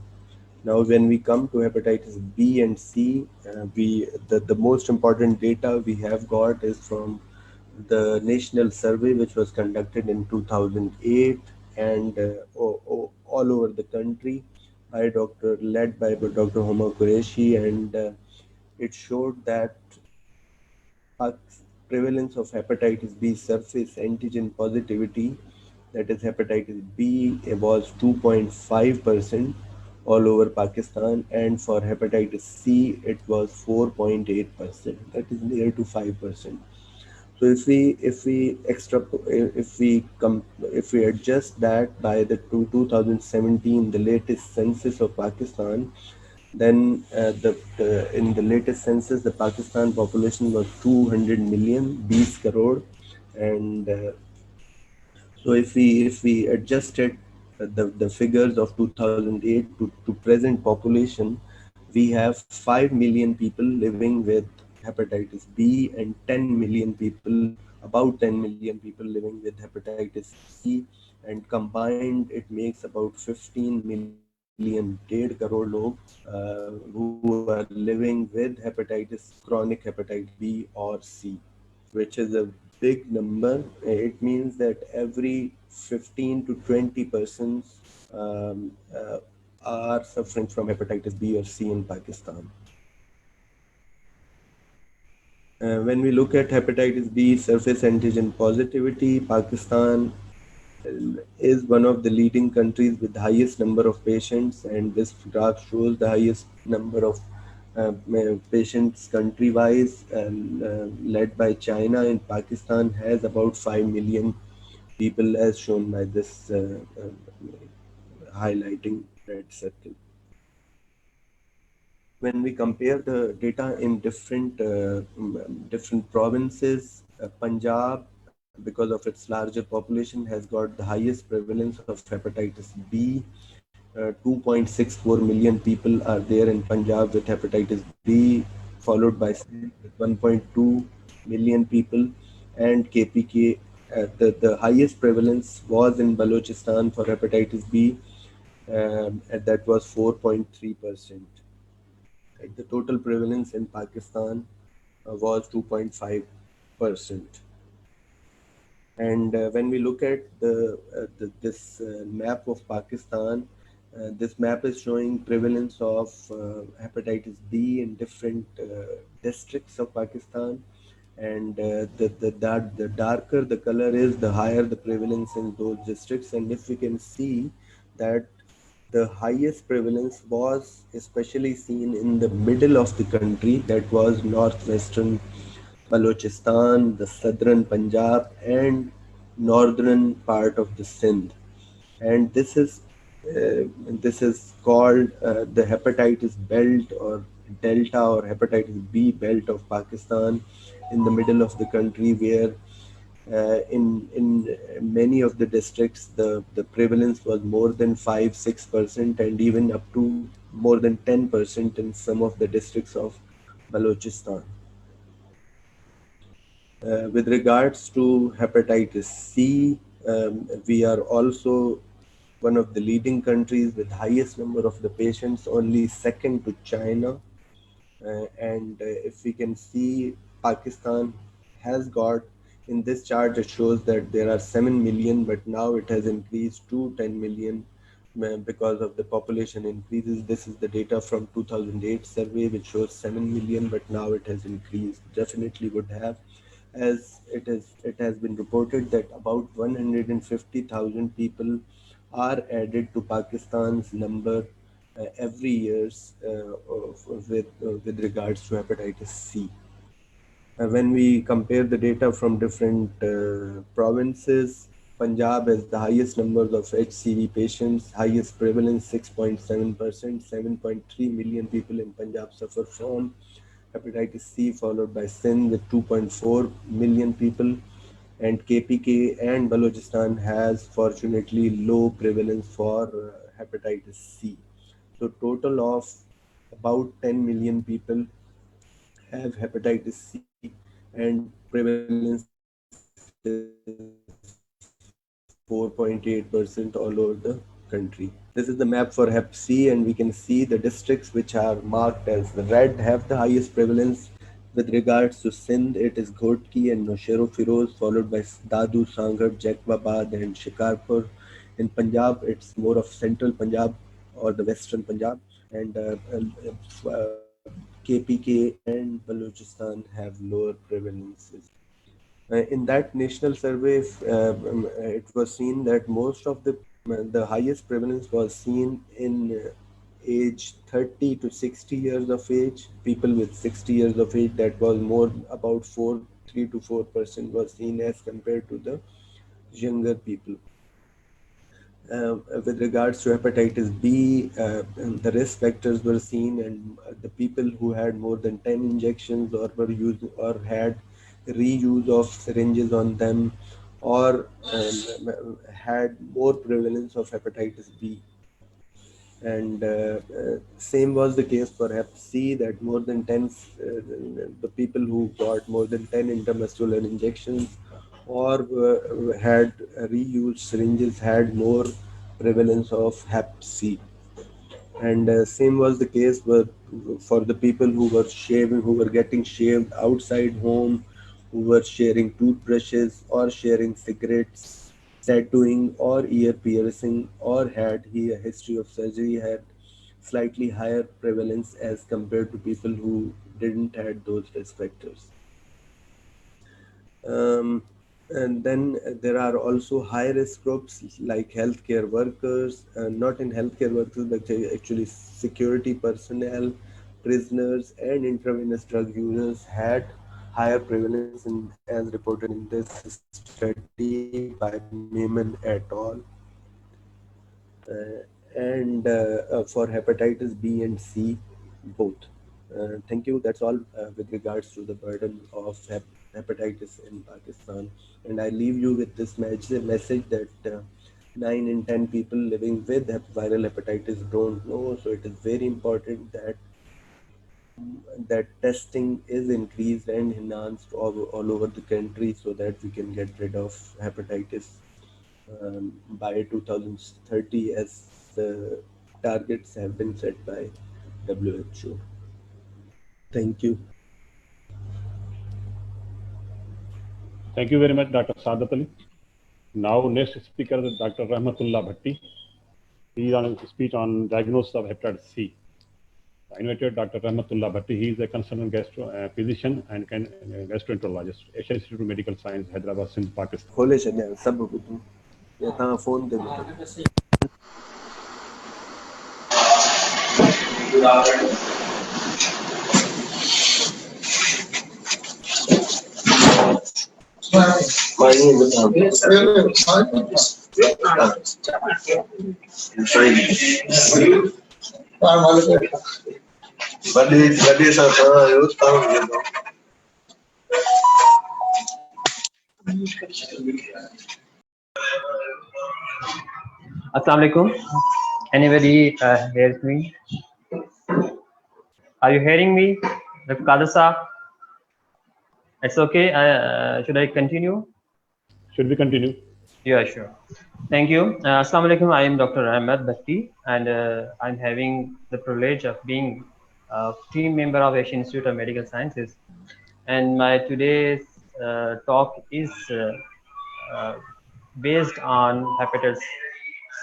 Now, when we come to hepatitis B and C, the most important data we have got is from the national survey, which was conducted in 2008 and all over the country led by Dr. Homa Qureshi, and it showed that prevalence of hepatitis B surface antigen positivity, that is hepatitis B, was 2.5% all over Pakistan, and for hepatitis C it was 4.8%. That is near to 5%. So if we adjust that by the 2017, the latest census of Pakistan, then in the latest census, the Pakistan population was 200 million, 20 crore, and so if we adjusted the figures of 2008 to present population, we have 5 million people living with hepatitis B and 10 million people, about 10 million people living with hepatitis C, and combined it makes about 15 million, 1.5 crore log, who are living with hepatitis, chronic hepatitis B or C, which is a big number. It means that every 15 to 20 persons are suffering from hepatitis B or C in Pakistan. When we look at hepatitis B surface antigen positivity, Pakistan is one of the leading countries with the highest number of patients, and this graph shows the highest number of patients country-wise, and led by China, and Pakistan has about 5 million people as shown by this highlighting red circle. When we compare the data in different provinces, Punjab, because of its larger population, has got the highest prevalence of hepatitis B. 2.64 million people are there in Punjab with hepatitis B, followed by Sindh with 1.2 million people, and KPK. The highest prevalence was in Balochistan for hepatitis B, and that was 4.3%. The total prevalence in Pakistan was 2.5%. And when we look at this map of Pakistan, this map is showing prevalence of hepatitis B in different districts of Pakistan, and the darker the color is, the higher the prevalence in those districts. And if we can see that the highest prevalence was especially seen in the middle of the country, that was northwestern Balochistan, the southern Punjab, and northern part of the Sindh. And this is called the hepatitis belt or delta or hepatitis B belt of Pakistan, in the middle of the country, where in many of the districts the prevalence was more than 5-6% and even up to more than 10% in some of the districts of Balochistan. With regards to hepatitis C, we are also one of the leading countries with highest number of the patients, only second to China. And if we can see, Pakistan has got, in this chart it shows that there are 7 million, but now it has increased to 10 million because of the population increases. This is the data from 2008 survey, which shows 7 million, but now it has increased. Definitely would have, as it has been reported that about 150,000 people are added to Pakistan's number every years with regards to hepatitis C. When we compare the data from different provinces, Punjab has the highest numbers of HCV patients, highest prevalence 6.7%, 7.3 million people in Punjab suffer from hepatitis C, followed by Sindh with 2.4 million people, and KPK and Balochistan has fortunately low prevalence for hepatitis C. So total of about 10 million people have hepatitis C, and prevalence is 4.8% all over the country. This is the map for Hep C, and we can see the districts which are marked as red have the highest prevalence. With regards to Sindh, it is Ghotki and Nowshera Firoz, followed by Dadu, Sanghat, Jacobabad and Shikarpur. In Punjab, it's more of central Punjab or the western Punjab, and KPK and Balochistan have lower prevalences. In that national survey, it was seen that most of the highest prevalence was seen in age 30 to 60 years of age. People with 60 years of age, that was more about 3 to 4% was seen as compared to the younger people. With regards to hepatitis B, the risk factors were seen, and the people who had more than 10 injections or were used or had reuse of syringes on them, or had more prevalence of hepatitis B. And same was the case for Hep C, that more than 10, the people who got more than 10 intramuscular injections or had reused syringes had more prevalence of Hep C. And same was the case for the people who were shaving, who were getting shaved outside home, who were sharing toothbrushes or sharing cigarettes, tattooing or ear piercing, or had a history of surgery, had slightly higher prevalence as compared to people who didn't had those risk factors. And then there are also high risk groups like healthcare workers, not in healthcare workers, but actually security personnel, prisoners, and intravenous drug users had higher prevalence, as reported in this study by Maiman et al. And for hepatitis B and C, both. Thank you. That's all with regards to the burden of hepatitis in Pakistan. And I leave you with this message that 9 in 10 people living with viral hepatitis don't know. So it is very important that testing is increased and enhanced all over the country, so that we can get rid of hepatitis by 2030, as the targets have been set by WHO. Thank you. Thank you very much, Dr. Saadat Ali. Now, next speaker is Dr. Rahmatullah Bhatti. He is on a speech on diagnosis of hepatitis C. I invited Dr. Rahmatullah Bhatti. He is a consultant physician and gastroenterologist, Asian Institute of Medical Science, Hyderabad, Sindh, Pakistan. खोले छॾियां सभु ॿुधूं या तव्हां phone ते ॿुधो Assalamu alaikum. Anybody hears me? Are you hearing me? Dr. Qadir Sir? It's okay. Should I continue? Should we continue? Yeah, sure. Thank you. Assalamu alaikum. I am Dr. Ahmed Bhatti, and I'm having the privilege of being a team member of Asian Institute of Medical Sciences. And my today's talk is based on hepatitis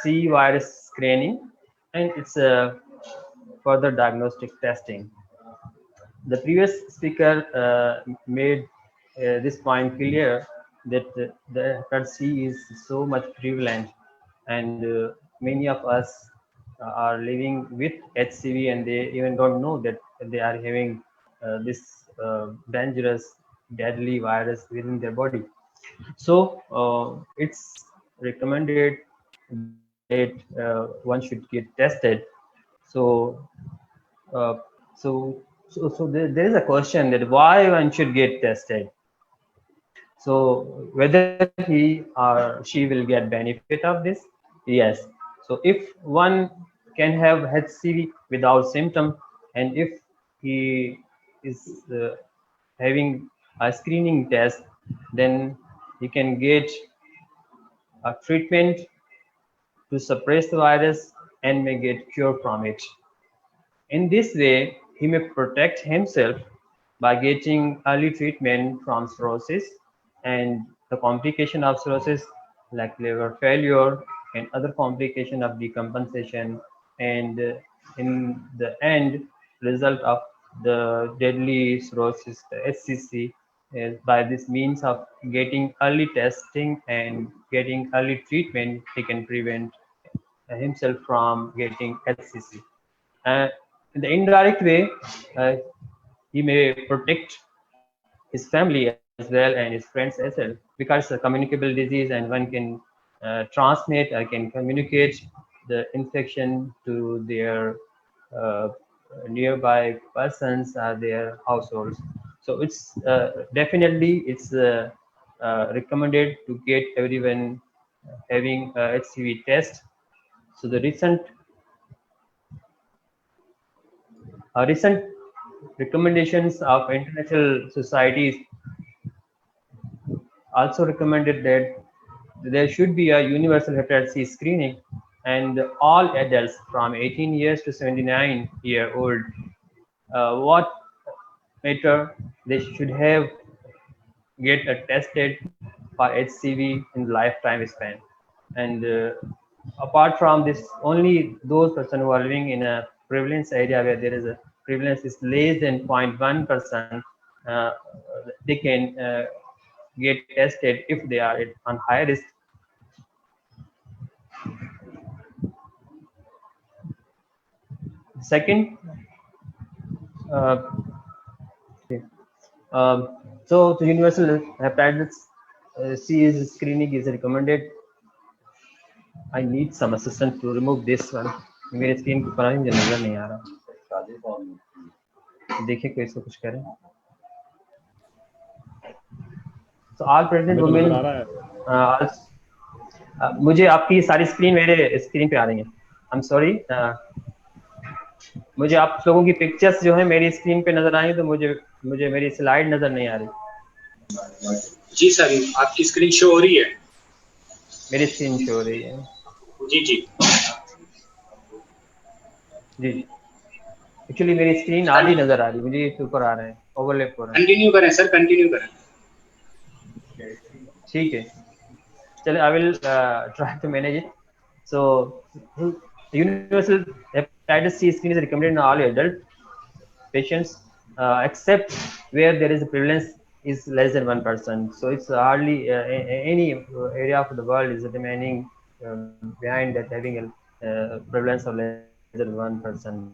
C virus screening and its further diagnostic testing. The previous speaker made this point clear that the hepatitis C is so much prevalent, and many of us are living with HCV, and they even don't know that they are having this dangerous, deadly virus within their body. So it's recommended that one should get tested. So uh, so there is a question that why one should get tested. So whether he or she will get benefit of this? Yes. So if one can have HCV without symptom, and if he is having a screening test, then he can get a treatment to suppress the virus and may get cure from it. In this way, he may protect himself by getting early treatment from cirrhosis and the complication of cirrhosis like liver failure and other complication of decompensation, and in the end result of the deadly cirrhosis, the SCC, by this means of getting early testing and getting early treatment, he can prevent himself from getting SCC. In the indirect way, he may protect his family as well and his friends as well, because it's a communicable disease and one can transmit or can communicate the infection to their nearby persons or their households. So it's definitely it's recommended to get everyone having a HCV test. So the recent recommendations of international societies also recommended that there should be a universal hepatitis C screening, and all adults from 18 years to 79-year-old, what matter, they should have get tested for HCV in lifetime span. And apart from this, only those persons who are living in a prevalence area where there is a prevalence is less than 0.1%, they can get tested if they are on high risk. Second, so the universal hepatitis C is screening is recommended. I need some assistance to remove this one. मेरे screen पर मुझे नजर नहीं आ रहा. देखिए कोई इसको कुछ करें. So all pregnant women. मुझे आपकी सारी स्क्रीन मेरे स्क्रीन पे आ रही है. I'm sorry. मुझे आप लोगों की पिक्चर्स जो है मेरी स्क्रीन पे नजर आई तो मुझे मेरी स्लाइड नजर नहीं आ रही. जी सर, आपकी स्क्रीन शो हो रही है. मेरी स्क्रीन शो हो रही है. जी जी जी. एक्चुअली मेरी स्क्रीन आधी नजर आ रही, मुझे ऊपर आ रहे हैं, ओवरलैप हो रहा है. कंटिन्यू करें सर, कंटिन्यू करें. ठीक है, चलिए, I will try to manage it. So universal hepatitis C screening is recommended in all adult patients, except where there is a prevalence is less than 1%. So it's hardly any area of the world is remaining behind that having a prevalence of less than 1%.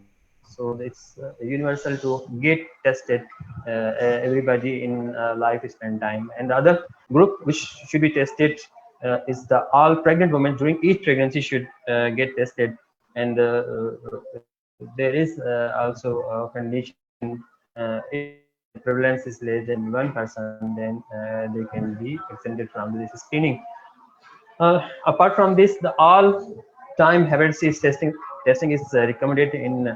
So it's universal to get tested everybody in lifespan time. And the other group which should be tested is the all pregnant women during each pregnancy should get tested. And there is also a condition, if the prevalence is less than 1%, then they can be exempted from this screening. Apart from this, the all-time hepatitis testing is recommended in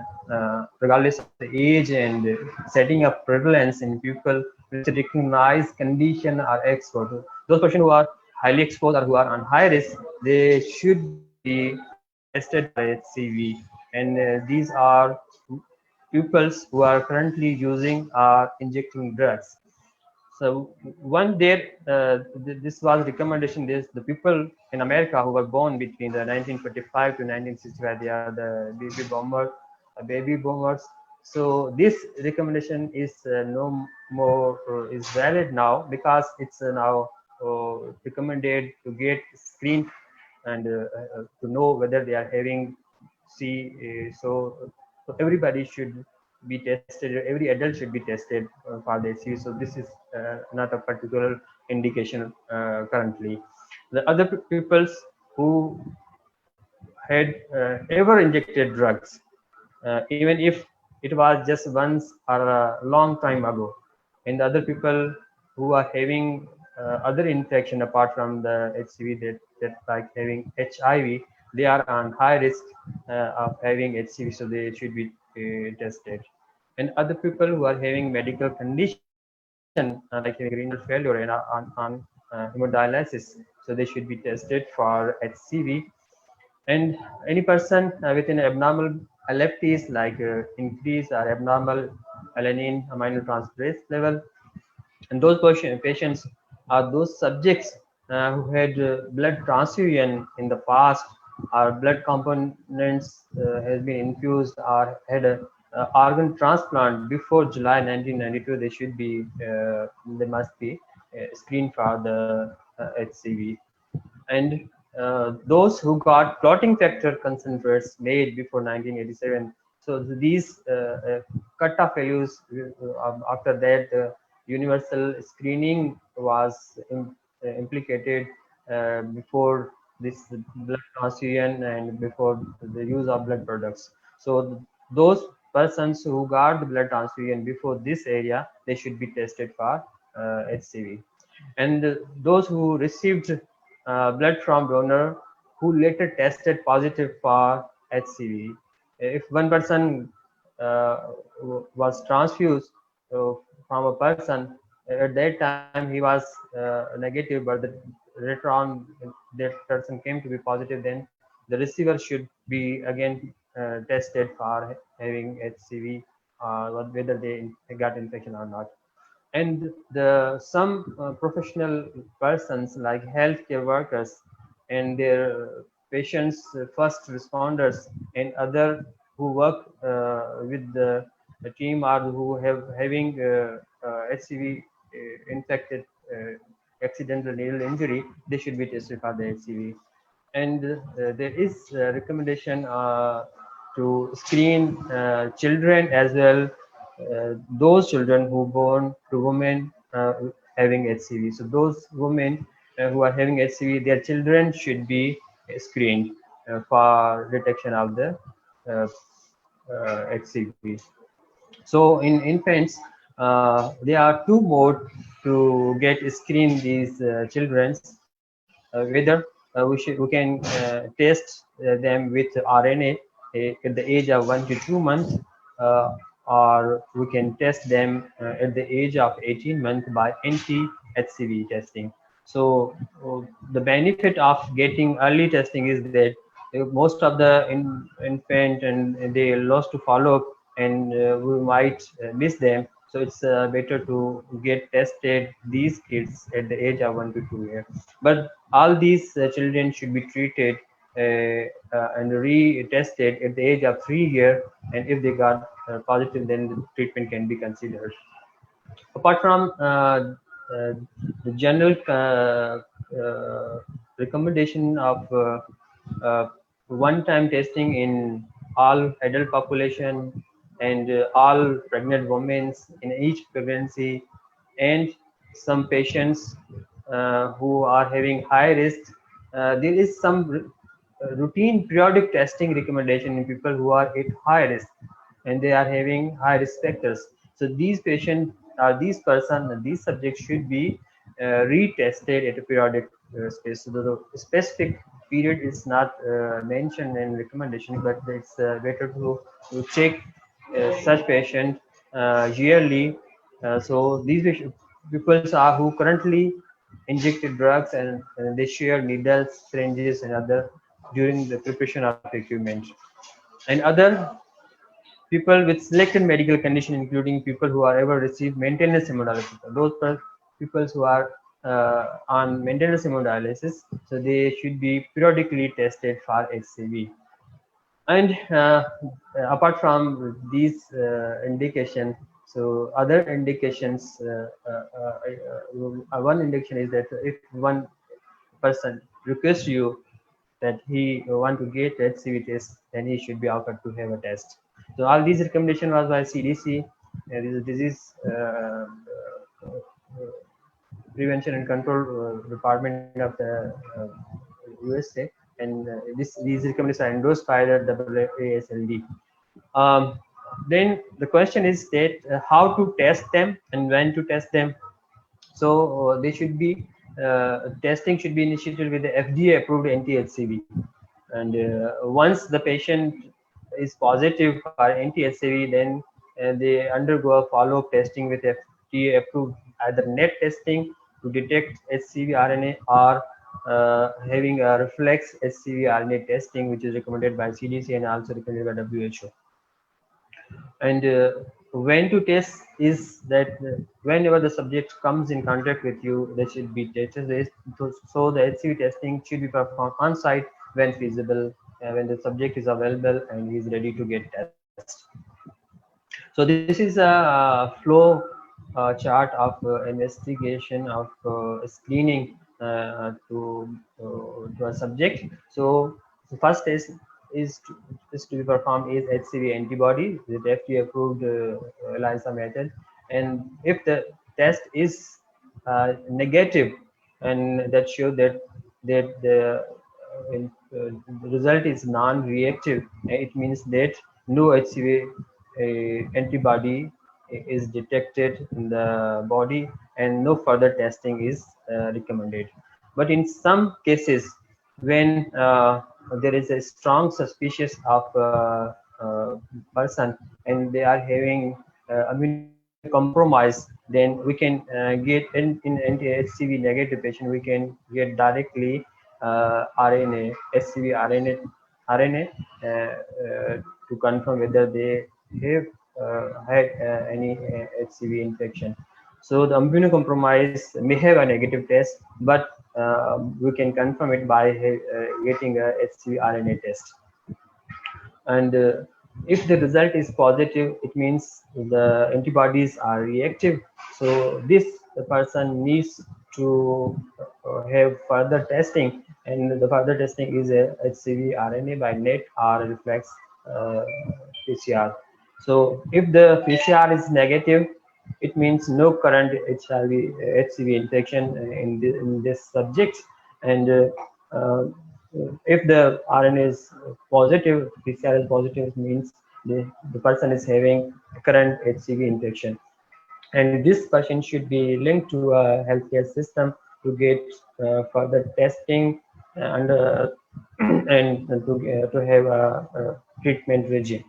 regardless of the age, and setting up prevalence in people with recognized condition are exposed. Those patients who are highly exposed or who are on high risk, they should be tested for HCV, and these are pupils who are currently using or injecting drugs. So one there, this was recommendation. This the people in America who were born between the 1945 to 1965. They are the baby boomers. So this recommendation is no more is valid now, because it's now recommended to get screened and to know whether they are having C. So everybody should be tested. Every adult should be tested for the HCV. So this is not a particular indication currently. The other peoples who had ever injected drugs, even if it was just once or a long time ago, and the other people who are having other infection apart from the HCV, that like having HIV, they are on high risk of having HCV, so they should be tested. And other people who are having medical condition like having renal failure and on hemodialysis, so they should be tested for HCV. And any person with an abnormal LFTs, like increase or abnormal alanine aminotransferase level, and those patients are those subjects who had blood transfusion in the past, or blood components has been infused, or had a organ transplant before July 1992. They should be they must be screened for the HCV. And those who got clotting factor concentrates made before 1987. So these cutoff values, after that, universal screening was implicated before this blood transfusion and before the use of blood products. So those persons who got the blood transfusion before this area, they should be tested for HCV. And those who received blood from donor who later tested positive for HCV. If one person was transfused from a person, at that time he was negative, but later on that person came to be positive, then the receiver should be again tested for having HCV, whether they got infection or not. And some professional persons like healthcare workers and their patients, first responders, and other who work with the team, or who have having HCV infected accidental needle injury, they should be tested for the HCV. And there is a recommendation to screen children as well, those children who born to women having HCV. So those women who are having HCV, their children should be screened for detection of the HCV. So in infants, there are two modes to get screen these children. Whether we can test them with RNA at the age of 1 to 2 months, or we can test them at the age of 18 months by anti-HCV testing. So the benefit of getting early testing is that most of the infant and they lost to follow up, and we might miss them. So it's better to get tested these kids at the age of 1 to 2 years. But all these children should be treated and retested at the age of 3 years, and if they got positive, then the treatment can be considered. Apart from the general recommendation of one-time testing in all adult population and all pregnant women in each pregnancy, and some patients who are having high risk, there is some routine periodic testing recommendation in people who are at high risk and they are having high risk factors. So these patients, these person, these subjects should be retested at a periodic space. So the specific period is not mentioned in recommendation, but it's better to check such patient yearly. So these people are who currently injected drugs and they share needles, syringes, and other during the preparation of equipment. And other people with selected medical condition, including people who are ever received maintenance hemodialysis. Those people who are on maintenance hemodialysis, so they should be periodically tested for HCV. And apart from these indications, so other indications, one indication is that if one person requests you that he want to get HCV test, then he should be offered to have a test. So all these recommendations was by CDC, disease prevention and control department of the USA, and these recommendations are endorsed by the AASLD. Then the question is that how to test them and when to test them. So they should be testing should be initiated with the FDA approved anti-HCV, and once the patient is positive for anti-HCV, then they undergo a follow-up testing with FDA approved either NET testing to detect HCV RNA or having a reflex HCV RNA testing, which is recommended by CDC and also recommended by WHO. And when to test is that whenever the subject comes in contact with you, they should be tested. So the HCV testing should be performed on site when feasible, when the subject is available and is ready to get tested. So this is a flow chart of investigation of screening to a subject. So the first test is to be performed is HCV antibody with FDA approved ELISA method, and if the test is negative and that show that the result is non-reactive, it means that no HCV antibody is detected in the body and no further testing is recommended. But in some cases, when there is a strong suspicion of person and they are having immunocompromised, then we can get in anti-HCV negative patient, we can get directly RNA, HCV RNA to confirm whether they have had any HCV infection. So the immunocompromised may have a negative test, but we can confirm it by getting a HCV RNA test. And if the result is positive, it means the antibodies are reactive. So this person needs to have further testing, and the further testing is a HCV RNA by NET or reflex PCR. So if the PCR is negative, it means no current HCV infection in this subject, and if the RNA is positive, PCR is positive, it means the person is having current HCV infection. And this person should be linked to a healthcare system to get further testing and to have a treatment regime.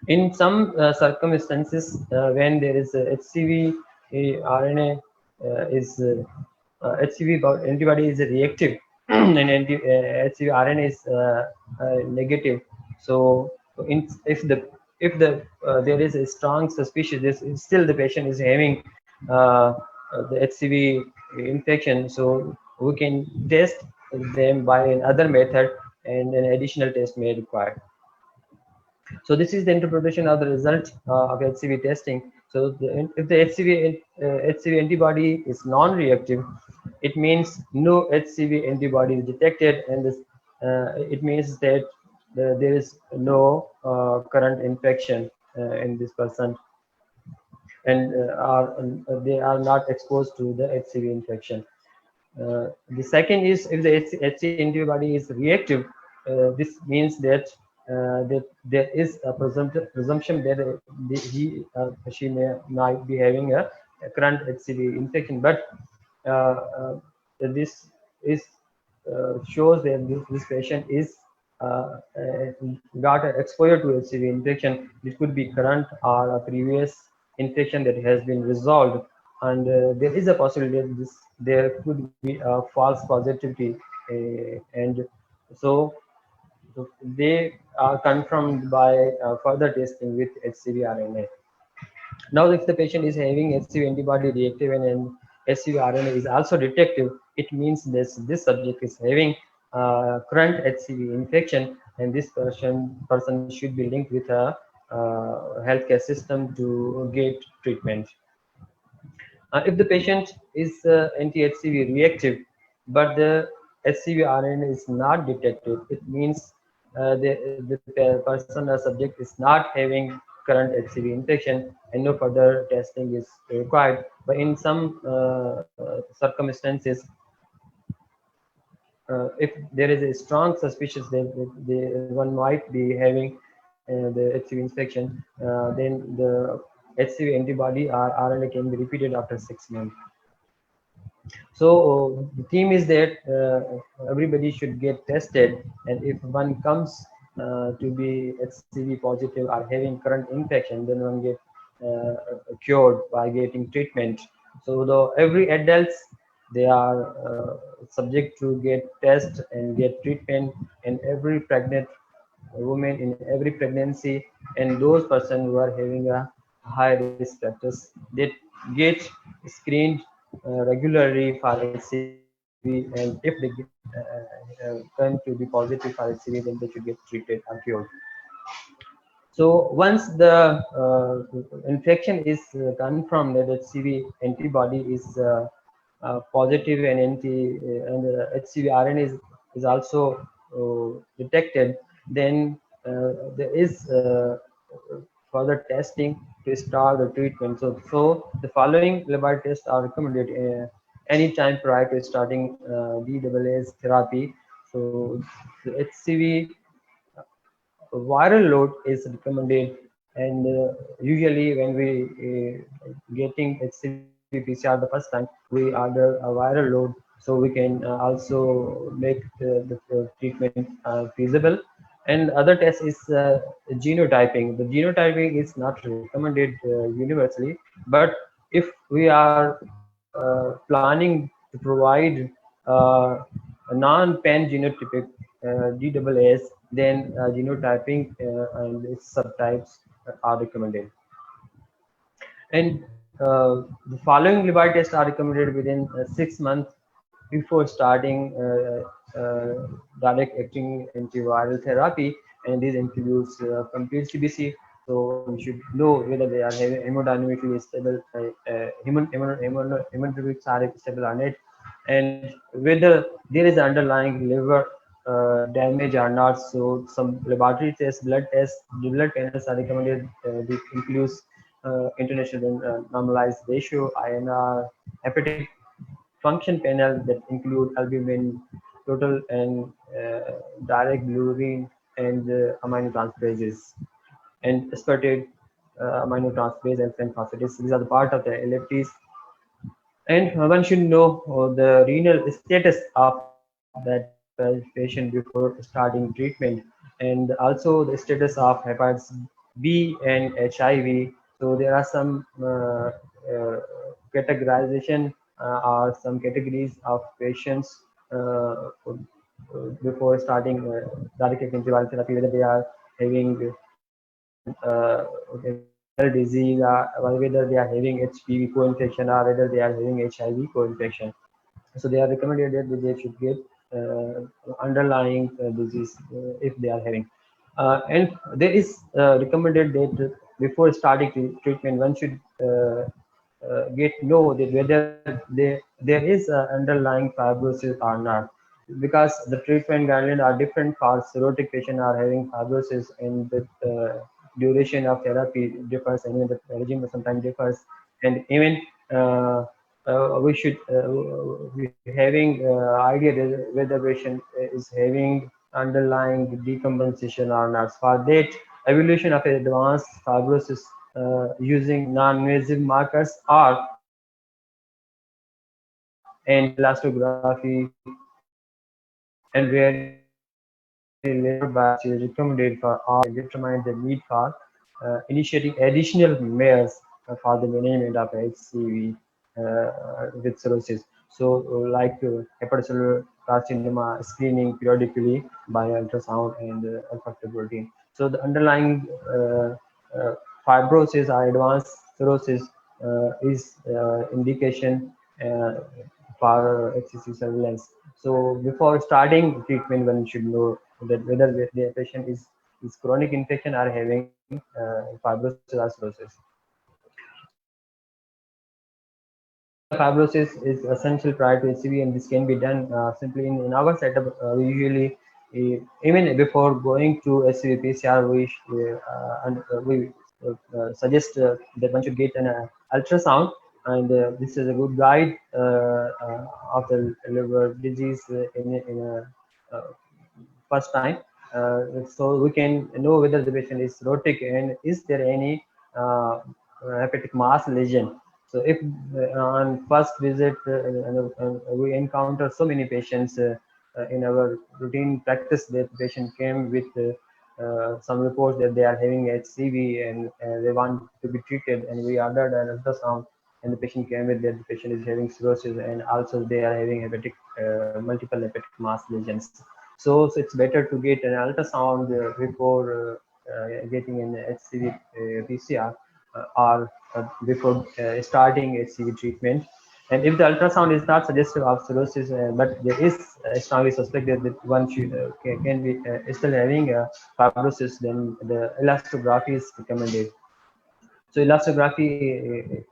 In some circumstances, when there is a HCV RNA HCV antibody is reactive and HCV RNA is negative. So if there is a strong suspicion, still the patient is having the HCV infection, so we can test them by another method, and an additional test may require. So this is the interpretation of the result of HCV testing. So if the HCV antibody is non-reactive, it means no HCV antibody is detected, and this it means that there is no current infection in this person, and they are not exposed to the HCV infection. The second is if the HCV antibody is reactive, this means that that there is a presumption that he she might be having a current HCV infection, but this is shows that this patient is got exposure to HCV infection. It could be current or a previous infection that has been resolved, and there is a possibility that there could be a false positivity, and so they are confirmed by further testing with HCV RNA. Now, if the patient is having HCV antibody reactive and HCV RNA is also detective, it means this subject is having current HCV infection, and this person should be linked with a healthcare system to get treatment. If the patient is anti-HCV reactive, but the HCV RNA is not detected, it means the person or subject is not having current HCV infection and no further testing is required. But in some circumstances, if there is a strong suspicion that one might be having the HCV infection, then the HCV antibody or RNA can be repeated after 6 months. So the theme is that everybody should get tested, and if one comes to be HCV positive or having current infection, then one get cured by getting treatment. So though every adults, they are subject to get test and get treatment, and every pregnant woman in every pregnancy, and those persons who are having a high risk factors, they get screened regularly for HCV, and if they get, turn to be positive for HCV, then they should get treated or cured. So once the infection is confirmed that HCV antibody is positive and HCV RNA is also detected, then there is further testing to start the treatment. So the following laboratory tests are recommended any time prior to starting DAA's therapy. So the HCV viral load is recommended, and usually when we getting HCV PCR the first time, we order a viral load, so we can also make the treatment feasible. And other test is genotyping. The genotyping is not recommended universally, but if we are planning to provide a non-pan genotypic DAAs, then genotyping and its subtypes are recommended. And the following liver tests are recommended within 6 months before starting direct acting antiviral therapy, and this includes complete CBC. So we should know whether they are having hemodynamically stable, hemodynamics are stable or not, and whether there is underlying liver damage or not. So some laboratory tests, blood tests, the blood panels are recommended. This includes international normalized ratio, INR, hepatic function panel that include albumin, total and direct bilirubin, and aminotransferases, and aspartate aminotransferase and phosphatases. These are the part of the LFTs. And one should know the renal status of that patient before starting treatment, and also the status of hepatitis B and HIV. So there are some categorization or some categories of patients before starting direct antiviral therapy, whether they are having disease, whether they are having HPV co-infection, or whether they are having HIV co-infection. So they are recommended that they should get underlying disease if they are having. And there is recommended that before starting treatment, one should get know that whether there is underlying fibrosis or not, because the treatment guidelines are different for cirrhotic patient are having fibrosis, and the duration of therapy differs, and even the regime sometimes differs, and even we should be having idea whether patient is having underlying decompensation or not. For that, evaluation of advanced fibrosis using non-invasive markers or and elastography and rare liver biopsy is recommended for all determine the need for initiating additional measures for the management of HCV with cirrhosis. So, like hepatocellular carcinoma screening periodically by ultrasound and olfactory protein. So, the underlying fibrosis or advanced cirrhosis is indication for HCC surveillance. So before starting treatment, one should know that whether the patient is chronic infection or having fibrosis or cirrhosis. Fibrosis is essential prior to HCV, and this can be done simply in our setup. We usually, even before going to HCV PCR, we suggest that one should get an ultrasound, and this is a good guide of the liver disease in a first time. So we can know whether the patient is cirrhotic and is there any hepatic mass lesion. So if on first visit we encounter so many patients in our routine practice that patient came with some reports that they are having HCV and they want to be treated, and we ordered an ultrasound and the patient came with that the patient is having cirrhosis and also they are having hepatic multiple hepatic mass lesions. So it's better to get an ultrasound before getting an HCV PCR or before starting HCV treatment. And if the ultrasound is not suggestive of cirrhosis, but there is strongly suspected that one should, can be still having fibrosis, then the elastography is recommended. So elastography,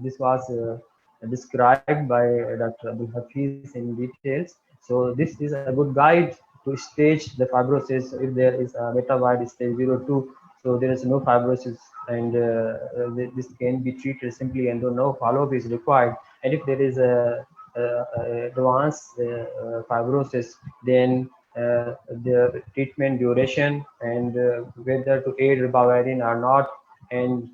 this was described by Dr. Abdul Hafiz in details. So this is a good guide to stage the fibrosis. If there is a beta-wide stage 0-2, so there is no fibrosis, and this can be treated simply, and no follow-up is required. And if there is a advanced fibrosis, then the treatment duration and whether to aid ribavirin or not, and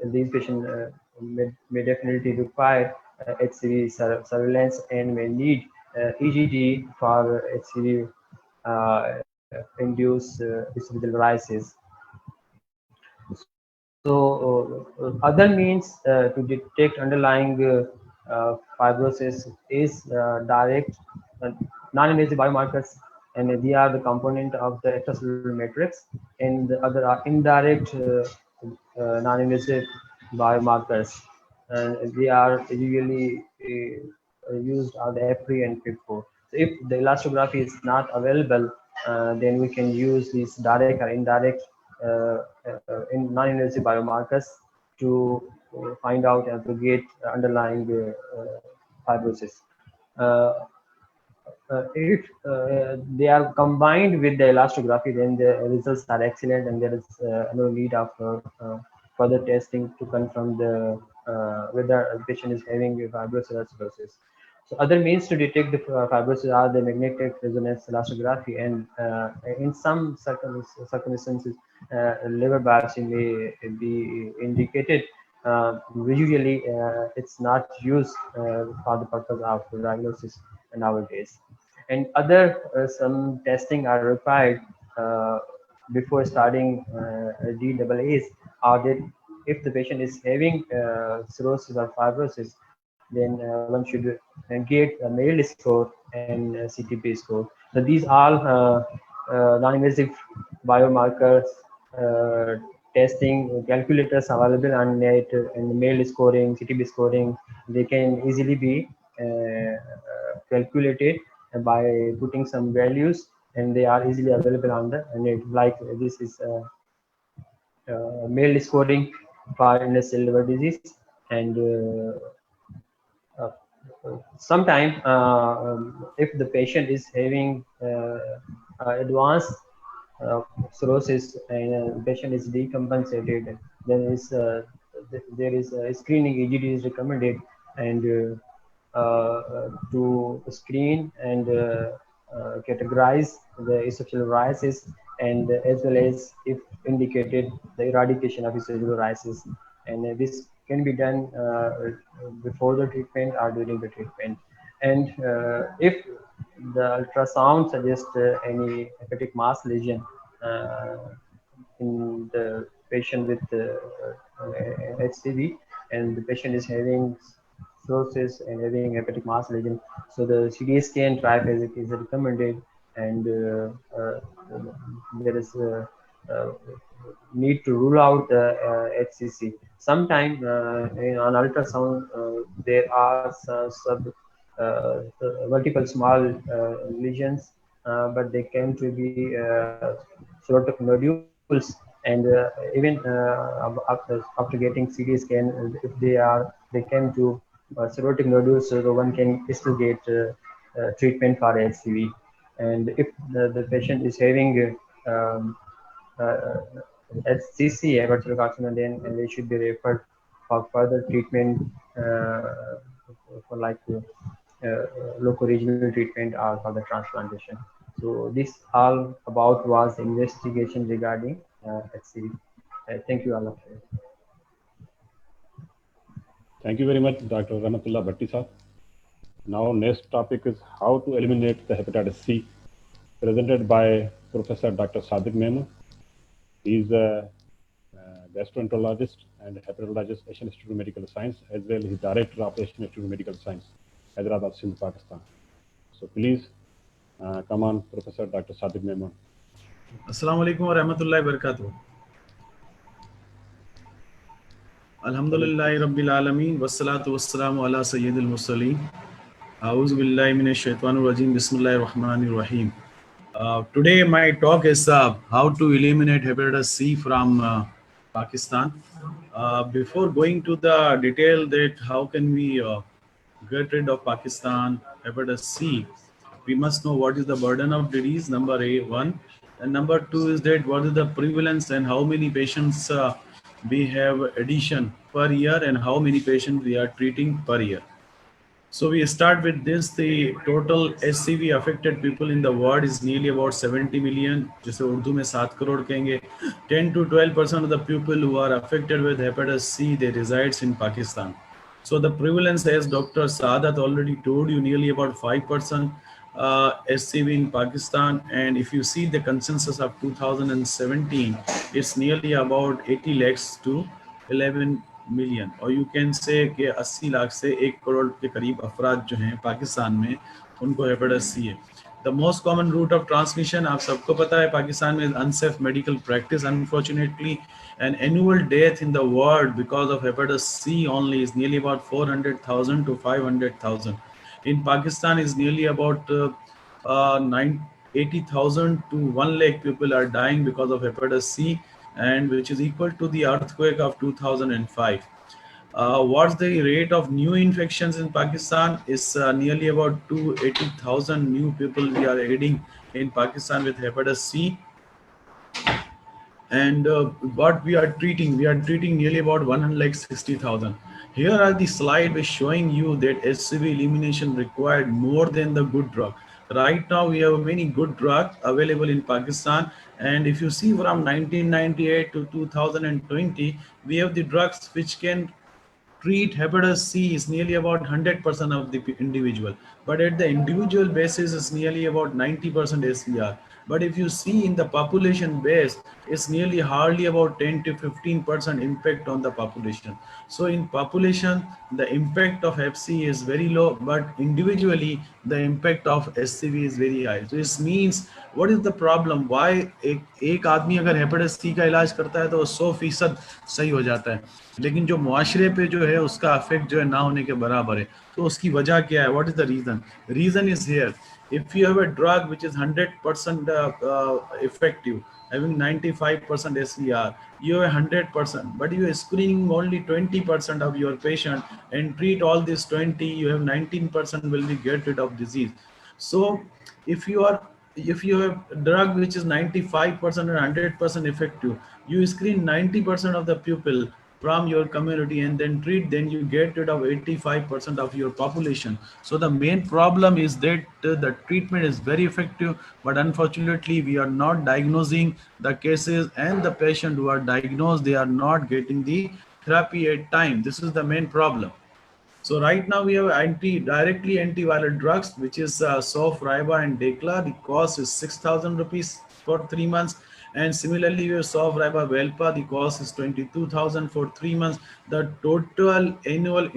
these patients may definitely require HCV surveillance and may need EGD for HCV induced esophageal varices. So other means to detect underlying fibrosis is direct non-invasive biomarkers, and they are the component of the extracellular matrix, and the other are indirect non-invasive biomarkers, and they are usually used on the EPRI and FIB4. So if the elastography is not available, then we can use these direct or indirect in non-invasive biomarkers to find out and to get underlying fibrosis. If they are combined with the elastography, then the results are excellent, and there is no need of further testing to confirm the whether a patient is having fibrosis or cirrhosis. So other means to detect the fibrosis are the magnetic resonance elastography, and in some circumstances, liver biopsy may be indicated. Usually, it's not used for the purpose of diagnosis nowadays. And other some testing are required before starting DAAs, are that if the patient is having cirrhosis or fibrosis, then one should get a MELD score and CTP score. So these all non-invasive biomarkers testing calculators available on net, and MELD scoring, CTP scoring, they can easily be calculated by putting some values, and they are easily available on the net. Like this is MELD scoring for interstitial liver disease, and sometimes if the patient is having advanced cirrhosis and the patient is decompensated, then is there is a screening EGD is recommended, and to screen and categorize the esophageal varices, and as well as, if indicated, the eradication of esophageal varices. And this can be done before the treatment or during the treatment. And if the ultrasound suggests any hepatic mass lesion in the patient with HCV, and the patient is having cirrhosis and having hepatic mass lesion, so the CT scan triphasic is recommended, and there is need to rule out HCC. Sometimes on ultrasound there are multiple small lesions, but they can to be sort of nodules, and even after getting CT scan, if they came to cirrhotic nodules, so the one can still get treatment for HCV. And if the patient is having HCC, hepatocellular carcinoma, then they should be referred for further treatment, for like local regional treatment or for the transplantation. So this all about was investigation regarding HCV. Thank you all of you. Thank you very much, Dr. Rahmatullah Bhatti sir. Now, next topic is how to eliminate the hepatitis C, presented by Professor Dr. Sadiq Mehmood. He is a gastroenterologist and hepatologist, Asian Institute of Medical Science, as well as Director of Asian Institute of Medical Science, Hyderabad, Sindh, Pakistan. So please come on, Professor Dr. Sadiq Mehmood. Assalamu alaikum wa rahmatullahi wa barakatuh. Alhamdulillahi Rabbil Alameen, wassalatu wassalamu ala Sayyidil Mursaleen. A'udhu billahi minash shaitanir rajim, bismillahir rahmanir rahim. Today my talk is how to eliminate hepatitis C from Pakistan. Before going to the detail that how can we get rid of Pakistan hepatitis C, we must know what is the burden of disease, number one, and number two is that what is the prevalence and how many patients we have addition per year and how many patients we are treating per year. So we start with this. The total HCV affected people in the world is nearly about 70 million. जिसे उर्दू में 7 करोड़ कहेंगे. 10 to 12% of the people who are affected with hepatitis C, they resides in Pakistan. So the prevalence, as Dr. Saadat already told you, nearly about 5% HCV in Pakistan. And if you see the consensus of 2017, it's nearly about 80 lakhs to 11 million, और you can say कि 80 लाख से 1 करोड़ के करीब अफराद जो हैं पाकिस्तान में उनको हेपेटाइटिस सी है. The most common route of transmission आप सबको पता है पाकिस्तान में unsafe medical practice unfortunately, and annual death in the world because of hepatitis C only is nearly about 400,000 to 500,000. In Pakistan is nearly about 80,000 to 1 lakh people are dying because of hepatitis C, and which is equal to the earthquake of 2005. What's the rate of new infections in Pakistan? Is nearly about 280,000 new people we are adding in Pakistan with hepatitis C. And what we are treating nearly about 160,000. Here are the slide which showing you that HCV elimination required more than the good drug. Right now we have many good drugs available in Pakistan, and if you see from 1998 to 2020, we have the drugs which can treat hepatitis C is nearly about 100% of the individual, but at the individual basis is nearly about 90% SVR. But if you see in the population base, it's nearly hardly about 10 to 15% impact on the population. So in population, the impact of FC is very low, but individually the impact of SCV is very high. So this means what is the problem? Why एक आदमी अगर hepatitis C का इलाज करता है तो 100% सही हो जाता है, लेकिन जो मुआशरे पे जो है उसका इफेक्ट जो है ना होने के बराबर है. तो उसकी वजह क्या है? What is the reason? Reason is here. If you have a drug which is 100% effective, having 95% SVR, you have 100%, but you are screening only 20% of your patient and treat all this 20, you have 19% will be get rid of disease. So if you have drug which is 95% or 100% effective, you screen 90% of the people from your community and then treat, then you get rid of 85% of your population. So the main problem is that the treatment is very effective, but unfortunately we are not diagnosing the cases, and the patient who are diagnosed, they are not getting the therapy at time. This is the main problem. So right now we have directly antiviral drugs, which is Sof, Riba, and Decla. The cost is 6,000 rupees for 3 months. And similarly, we have Sof, Riba, Velpa. The cost is 22,000 for 3 months. The total annual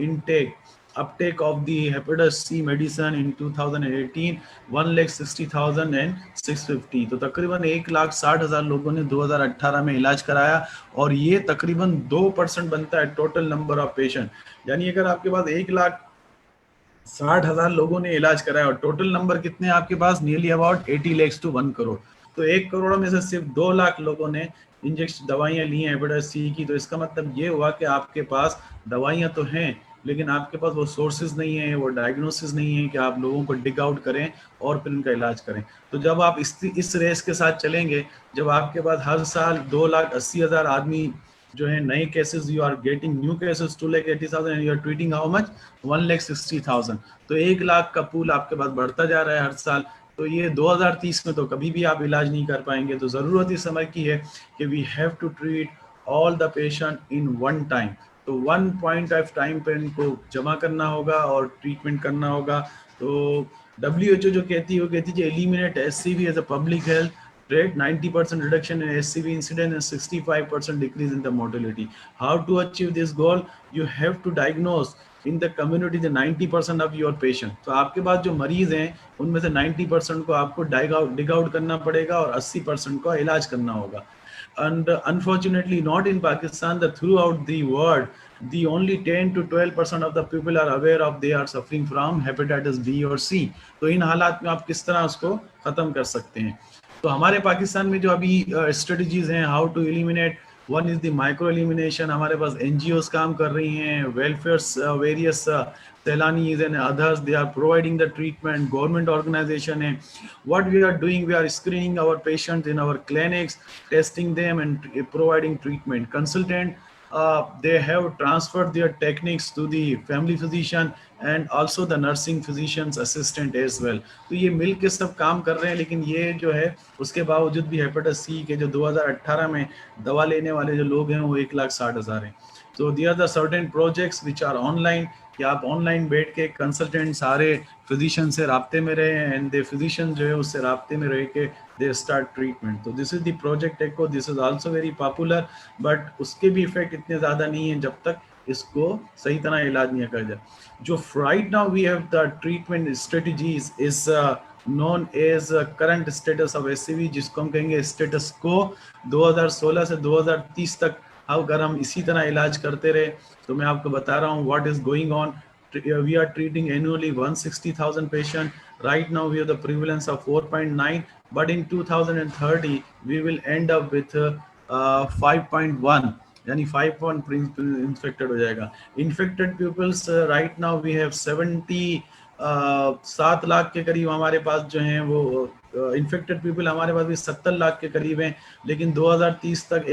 uptake of the hepatitis C medicine in 2018 1,60,000 and 650. तो तकरीबन 1,60,000 लोगों ने 2018 में इलाज कराया, और ये तकरीबन 2% बनता है टोटल नंबर ऑफ पेशेंट। यानी अगर आपके पास 1,60,000 लोगों ने इलाज कराया और टोटल नंबर कितने आपके पास, nearly about 80 lakhs to 1 crore. तो 1 करोड़ में से सिर्फ 2 लाख लोगों ने इंजेक्शन दवाइयां ली हैं हेपेटाइटिस सी की। तो इसका मतलब ये हुआ कि आपके पास दवाइयां तो हैं, लेकिन आपके पास वो सोर्सेज नहीं है, वो डायग्नोसिस नहीं है कि आप लोगों को डिग आउट करें और फिर उनका इलाज करें। तो जब आप इस रेस के साथ चलेंगे, जब आपके पास हर साल 2,80,000 आदमी जो है नए cases, you are getting new cases 2,80,000 and you are treating how much 1,60,000। तो 1 लाख का पूल आपके पास बढ़ता जा रहा है हर साल। तो ये 2030 में तो कभी भी आप इलाज नहीं कर पाएंगे। तो ज़रूरत इस समय की है कि we have to treat all the patient in one time. तो 1 पॉइंट ऑफ टाइम पे इनको जमा करना होगा और ट्रीटमेंट करना होगा। तो WHO जो कहती है, वो कहती है eliminate SCV as a public health threat, 90% reduction in SCV incident and 65% decrease in the mortality. How to achieve this goal? You have to diagnose in the community the 90% of your patient. तो आपके पास जो मरीज हैं उनमें से 90% को आपको dig out करना पड़ेगा और 80% को इलाज करना होगा। And unfortunately not in Pakistan, that throughout the world the only 10 to 12% of the people are aware of they are suffering from hepatitis B or C. तो इन हालात में आप किस तरह उसको खत्म कर सकते हैं? तो हमारे पाकिस्तान में जो अभी स्ट्रेटजीज हैं how to eliminate, one is the micro elimination. हमारे पास NGOs काम कर रही हैं, welfare various Selanis and others, they are providing the treatment. Government organization है, what we are doing, we are screening our patients in our clinics, testing them and providing treatment. Consultant, they have transferred their techniques to the family physician and also the nursing physician's assistant as well. तो ये मिल के सब काम कर रहे हैं, लेकिन ये जो है उसके बावजूद भी हेपेटाइटिस सी के जो 2018 में दवा लेने वाले जो लोग हैं वो 1,60,000 हैं। तो they are the certain projects which are online, कि आप ऑनलाइन बैठ के कंसल्टेंट सारे फिजिशियन से राब्ते में रहे हैं एंड दे फिजिशियन जो है उससे राब्ते में रह के दे स्टार्ट ट्रीटमेंट। तो this is the project echo, this is also very popular, but उसके भी इफेक्ट इतने ज़्यादा नहीं है जब तक इसको सही तरह इलाज नहीं किया जाए। जो right now we have the treatment strategies is known as current status of SCV, जिसको हम कहेंगे स्टेटस को 2016 से 2030 तक अगर हम इसी तरह इलाज करते रहे। तो मैं आपको बता रहा हूँ what is going on. We are treating annually 160,000 patients. Right now we have the prevalence of 4.9, but in 2030 we will end up with 5.1, यानी 5 पॉइंट infected हो जाएगा। Infected pupils right now we have 7 lakh के करीब हमारे पास जो हैं वो इन्फेक्टेड पीपल हमारे पास भी 70 लाख के करीब हैं, लेकिन 2030 तक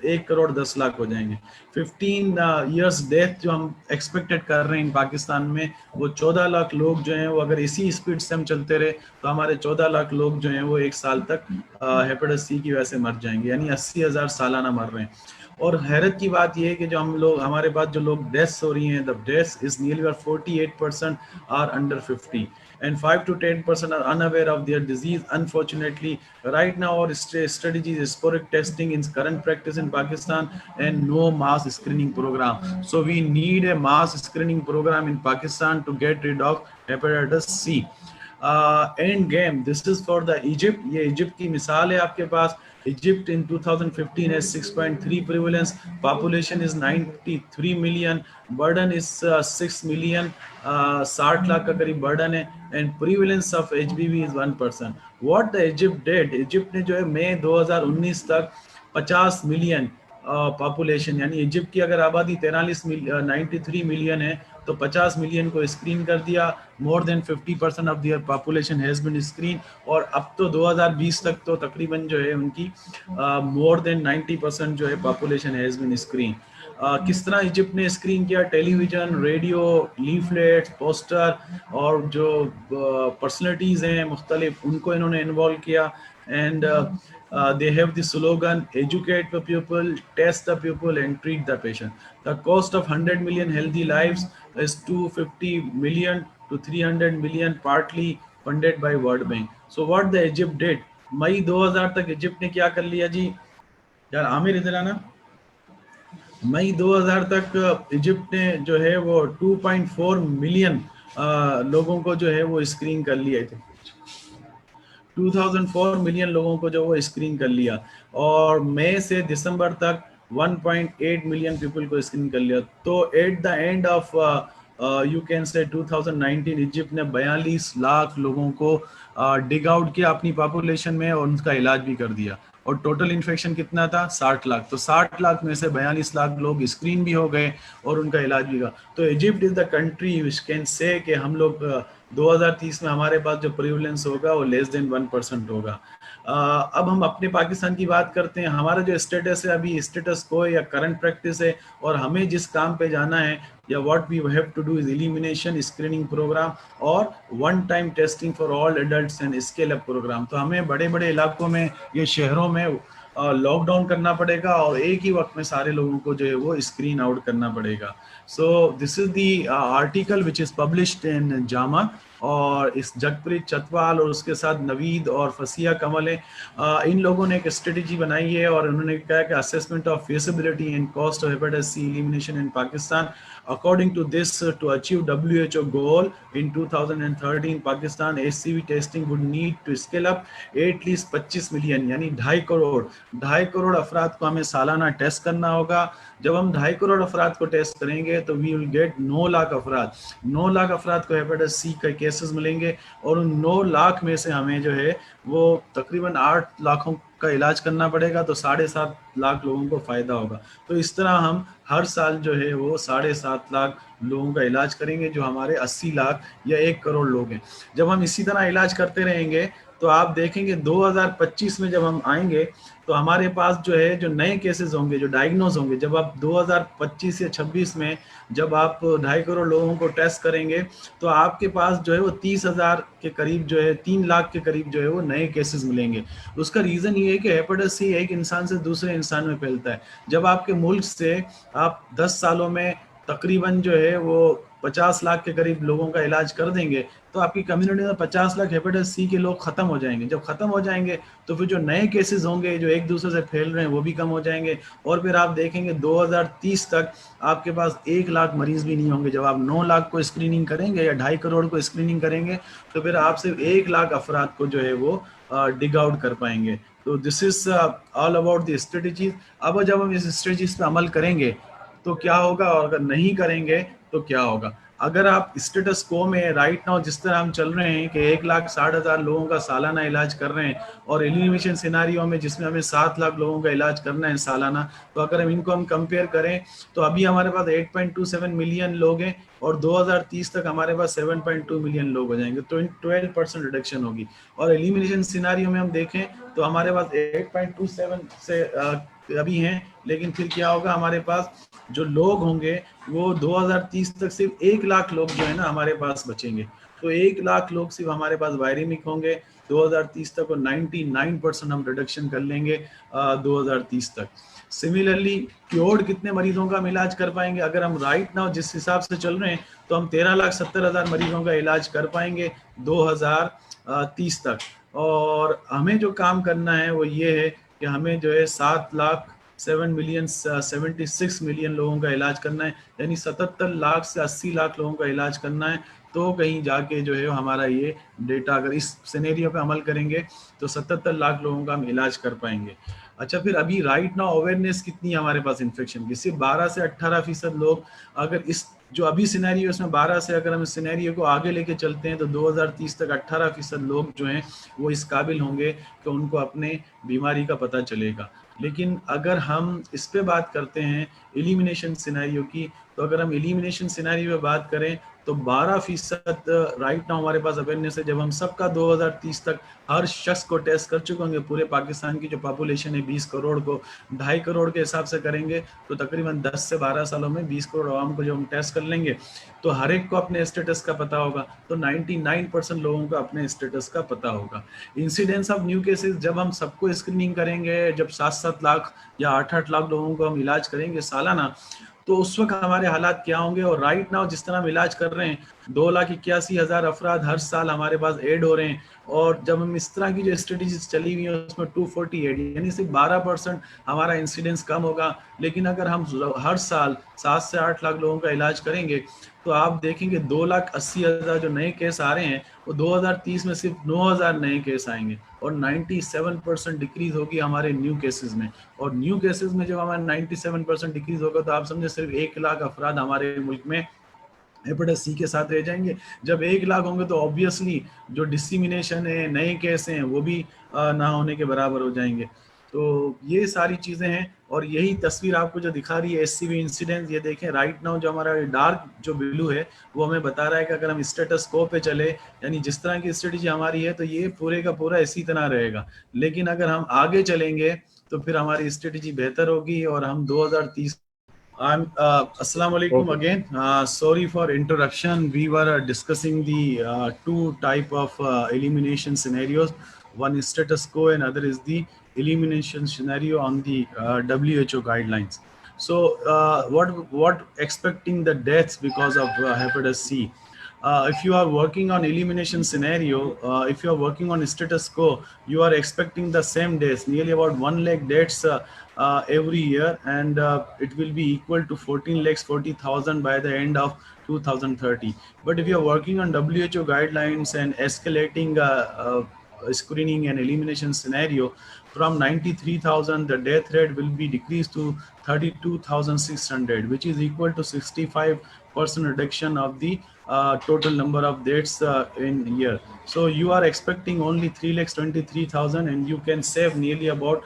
1 करोड़ 10 लाख हो जाएंगे। 15 years डेथ जो हम एक्सपेक्टेड कर रहे हैं इन पाकिस्तान में, वो 14 लाख लोग जो हैं वो अगर इसी स्पीड से हम चलते रहे तो हमारे 14 लाख लोग जो हैं वो 1 साल तक हेपेटाइटिस सी की वजह से मर जाएंगे, यानी 80,000 सालाना मर रहे हैं। और हैरत की बात यह है कि जो हम लोग हमारे पास जो लोग डेथ्स हो रही हैं, the deaths is nearly 48% are under 50 and 5 to 10% are unaware of their disease. Unfortunately, right now our strategy is sporadic testing in current practice in Pakistan and no mass screening program. So we need a mass screening program in Pakistan to get rid of hepatitis C. End game, this is for the Egypt. ये Egypt की मिसाल है आपके पास। Egypt in 2015 has 6.3 prevalence, population is 93 million, burden is 6 million, 60 lakh का करीब burden है, and prevalence of HBV is 1%. What the Egypt did, Egypt ने जो है मई 2019 तक 50 मिलियन पॉपुलेशन, यानी इजिप्ट की अगर आबादी 93 मिलियन है तो 50 मिलियन को स्क्रीन कर दिया, more than 50% of their population has been screen. और अब तो 2020 तक तो तकरीबन जो है उनकी मोर देन 90% जो है पॉपुलेशन हैज़ बीन स्क्रीन। किस तरह इजिप्ट ने स्क्रीन किया? टेलीविज़न, रेडियो, लीफलेट्स, पोस्टर और जो पर्सनैलिटीज़ हैं मुख्तलिफ उनको इन्होंने इन्वॉल्व किया। And they have the slogan educate the people, test the people and treat the patient. The cost of 100 million healthy lives is 250 million to 300 million, partly funded by World Bank. So what the Egypt did, मई 2000 तक Egypt ने क्या कर लिया जी? यार आमिर इधर आना। मई 2000 तक Egypt ने जो है वो 2.4 मिलियन लोगों को जो है वो स्क्रीन कर लिया थे। 2004 मिलियन लोगों को जो वो स्क्रीन कर लिया, और मई से दिसंबर तक 1.8 मिलियन पीपल को स्क्रीन कर लिया। तो eight the end of you can say 2019 Egypt ने 42 लाख लोगों को डिग आउट किया अपनी पॉपुलेशन में और उनका इलाज भी कर दिया। और टोटल इन्फेक्शन कितना था? 60 लाख। तो 60 लाख में से 42 लाख लोग स्क्रीन भी हो गए और उनका इलाज भी हुआ। तो Egypt is the country which can say कि हम लोग 2030 में हमारे पास जो प्रिवलेंस होगा वो लेस देन 1% होगा। अब हम अपने पाकिस्तान की बात करते हैं। हमारा जो स्टेटस है अभी, स्टेटस को या करंट प्रैक्टिस है, और हमें जिस काम पे जाना है या what we have to do is elimination screening programme और one time testing for all adults and scale up programme. तो हमें बड़े बड़े इलाकों में, ये शहरों में लॉकडाउन करना पड़ेगा और एक ही वक्त में सारे लोगों को जो है वो स्क्रीन आउट करना पड़ेगा। So this is the article which is published in Jama, और इस जगप्रीत चतवाल और उसके साथ नवीद और फसिया कमल है। इन लोगों ने एक स्ट्रेटेजी बनाई है और उन्होंने कहा कि assessment of feasibility and cost of hepatitis C elimination in Pakistan. According to this, to achieve WHO goal in 2013, Pakistan HCV testing would need to scale up at least 25 million, यानी 2.5 करोड़ अफराद को हमें सालाना टेस्ट करना होगा। जब हम 2.5 करोड़ अफराद को टेस्ट करेंगे तो वी विल गेट 9 लाख अफराद को हेपेटाइटिस सी के केसेस मिलेंगे, और उन 9 लाख में से हमें जो है वो तकरीबन 8 लाखों का इलाज करना पड़ेगा, तो 7.5 लाख लोगों को फायदा होगा। तो इस तरह हम हर साल जो है वो 7.5 लाख लोगों का इलाज करेंगे, जो हमारे 80 लाख या 1 करोड़ लोग हैं। जब हम इसी तरह इलाज करते रहेंगे तो आप देखेंगे 2025 में जब हम आएंगे तो हमारे पास जो है जो नए केसेस होंगे, जो डायग्नोज होंगे, जब आप 2025 या 26 में जब आप 2.5 करोड़ लोगों को टेस्ट करेंगे तो आपके पास जो है वो 30,000 के करीब जो है 3 लाख के करीब जो है वो नए केसेस मिलेंगे। उसका रीज़न ये है कि हेपेटाइटिस सी एक इंसान से दूसरे इंसान में फैलता है। जब आपके मुल्क से आप 10 सालों में तकरीबन जो है वो 50 लाख के करीब लोगों का इलाज कर देंगे तो आपकी कम्युनिटी में 50 लाख हेपेटाइटिस सी के लोग खत्म हो जाएंगे। जब खत्म हो जाएंगे तो फिर जो नए केसेस होंगे जो एक दूसरे से फैल रहे हैं वो भी कम हो जाएंगे, और फिर आप देखेंगे 2030 तक आपके पास 1 लाख मरीज भी नहीं होंगे। जब आप 9 लाख को स्क्रीनिंग करेंगे या 2.5 करोड़ को स्क्रीनिंग करेंगे तो फिर आप सिर्फ 1 लाख अफराद को जो है वो डिग आउट कर पाएंगे। तो this is all about the strategies. अब जब हम इस स्ट्रेटजीज पे अमल करेंगे तो क्या होगा, और अगर नहीं करेंगे तो क्या होगा। अगर आप स्टेटस को में राइट नाउ जिस तरह हम चल रहे हैं कि 1,60,000 लोगों का सालाना इलाज कर रहे हैं, और एलिमिनेशन सिनारियो में जिसमें हमें 7 लाख लोगों का इलाज करना है सालाना, तो अगर हम इनको कंपेयर करें तो अभी हमारे पास 8.27 मिलियन लोग हैं और 2030 तक हमारे पास 7.2 मिलियन लोग हो जाएंगे, तो 12% रिडक्शन होगी। और एलिमिनेशन सिनारियो में हम देखें तो हमारे पास 8.27 से अभी हैं, लेकिन फिर क्या होगा, हमारे पास जो लोग होंगे वो 2030 तक सिर्फ 1 लाख लोग जो है ना हमारे पास बचेंगे। तो 1 लाख लोग सिर्फ हमारे पास वायरेमिक होंगे 2030 तक, और 99% हम रिडक्शन कर लेंगे 2030 तक। सिमिलरली क्योर्ड कितने मरीजों का हम इलाज कर पाएंगे? अगर हम राइट नाउ जिस हिसाब से चल रहे हैं तो हम 13,70,000 मरीजों का इलाज कर पाएंगे 2030 तक। और हमें जो काम करना है वो ये है कि हमें जो है 76 मिलियन लोगों का इलाज करना है, यानी 77 लाख से 80 लाख लोगों का इलाज करना है। तो कहीं जाके जो है हमारा ये डेटा, अगर इस सिनेरियो पे अमल करेंगे तो 77 लाख लोगों का हम इलाज कर पाएंगे। अच्छा, फिर अभी राइट नाउ अवेयरनेस कितनी है हमारे पास इन्फेक्शन की? सिर्फ 12 से 18% लोग अगर इस जो अभी सिनेरियो इसमें 12 से अगर हम इस सिनेरियो को आगे लेके चलते हैं तो 2030 तक 18% लोग जो हैं वो इस काबिल होंगे कि उनको अपने बीमारी का पता चलेगा। लेकिन अगर हम इस पे बात करते हैं एलिमिनेशन सिनेरियो की, तो अगर हम एलिमिनेशन सिनेरियो पे बात करें तो 12% राइट नाउ हमारे पास अवेयरनेस है। जब हम सबका 2030 तक हर शख्स को टेस्ट कर चुके होंगे, पूरे पाकिस्तान की जो पॉपुलेशन है 20 करोड़ को 2.5 करोड़ के हिसाब से करेंगे तो तकरीबन 10 से 12 सालों में 20 करोड़ आवाम को जब हम टेस्ट कर लेंगे तो हर एक को अपने स्टेटस का पता होगा। तो 99% लोगों को अपने स्टेटस का पता होगा। इंसिडेंस ऑफ न्यू केसेस जब हम सबको स्क्रीनिंग करेंगे, जब 7-7 लाख या 8-8 लाख लोगों को हम इलाज करेंगे सालाना, तो उस वक्त हमारे हालात क्या होंगे। और राइट नाउ जिस तरह हम इलाज कर रहे हैं 2,81,000 अफराद हर साल हमारे पास ऐड हो रहे हैं, और जब हम इस तरह की जो स्ट्रेटेजीज चली हुई है उसमें 248 यानी सिर्फ 12% हमारा इंसिडेंस कम होगा। लेकिन अगर हम हर साल 7 से 8 लाख लोगों का इलाज करेंगे तो आप देखेंगे 2,80,000 जो नए केस आ रहे हैं वो 2030 में सिर्फ 9,000 नए केस आएंगे और 97% डिक्रीज होगी हमारे न्यू केसेस में। और न्यू केसेस में जब हमारा 97% डिक्रीज होगा तो आप समझे सिर्फ 1 लाख अफराद हमारे मुल्क में हेपेटाइटिस सी के साथ रह जाएंगे। जब 1 लाख होंगे तो ऑब्वियसली जो डिसिमिनेशन है, नए केस हैं, वो भी ना होने के बराबर हो जाएंगे। तो ये सारी चीज़ें हैं और यही तस्वीर आपको जो दिखा रही है एससीवी इंसिडेंस, ये देखें राइट नाउ जो हमारा डार्क जो ब्लू है वो हमें बता रहा है कि अगर हम स्टेटस को पे चले, यानी जिस तरह की स्ट्रेटेजी हमारी है तो ये पूरे का पूरा इसी तरह रहेगा। लेकिन अगर हम आगे चलेंगे तो फिर हमारी स्ट्रेटेजी बेहतर होगी और हम 2030 Assalamu alaikum again. Sorry for interruption. We were discussing the two type of elimination scenarios. One is status quo and other is the elimination scenario on the WHO guidelines. So what expecting the deaths because of hepatitis C? If you are working on elimination scenario, if you are working on status quo, you are expecting the same deaths, nearly about 1 lakh deaths every year, and it will be equal to 14,40,000 by the end of 2030. But if you are working on WHO guidelines and escalating screening and elimination scenario, from 93,000 the death rate will be decreased to 32,600, which is equal to 65% reduction of the total number of deaths in year. So you are expecting only 3,23,000 and you can save nearly about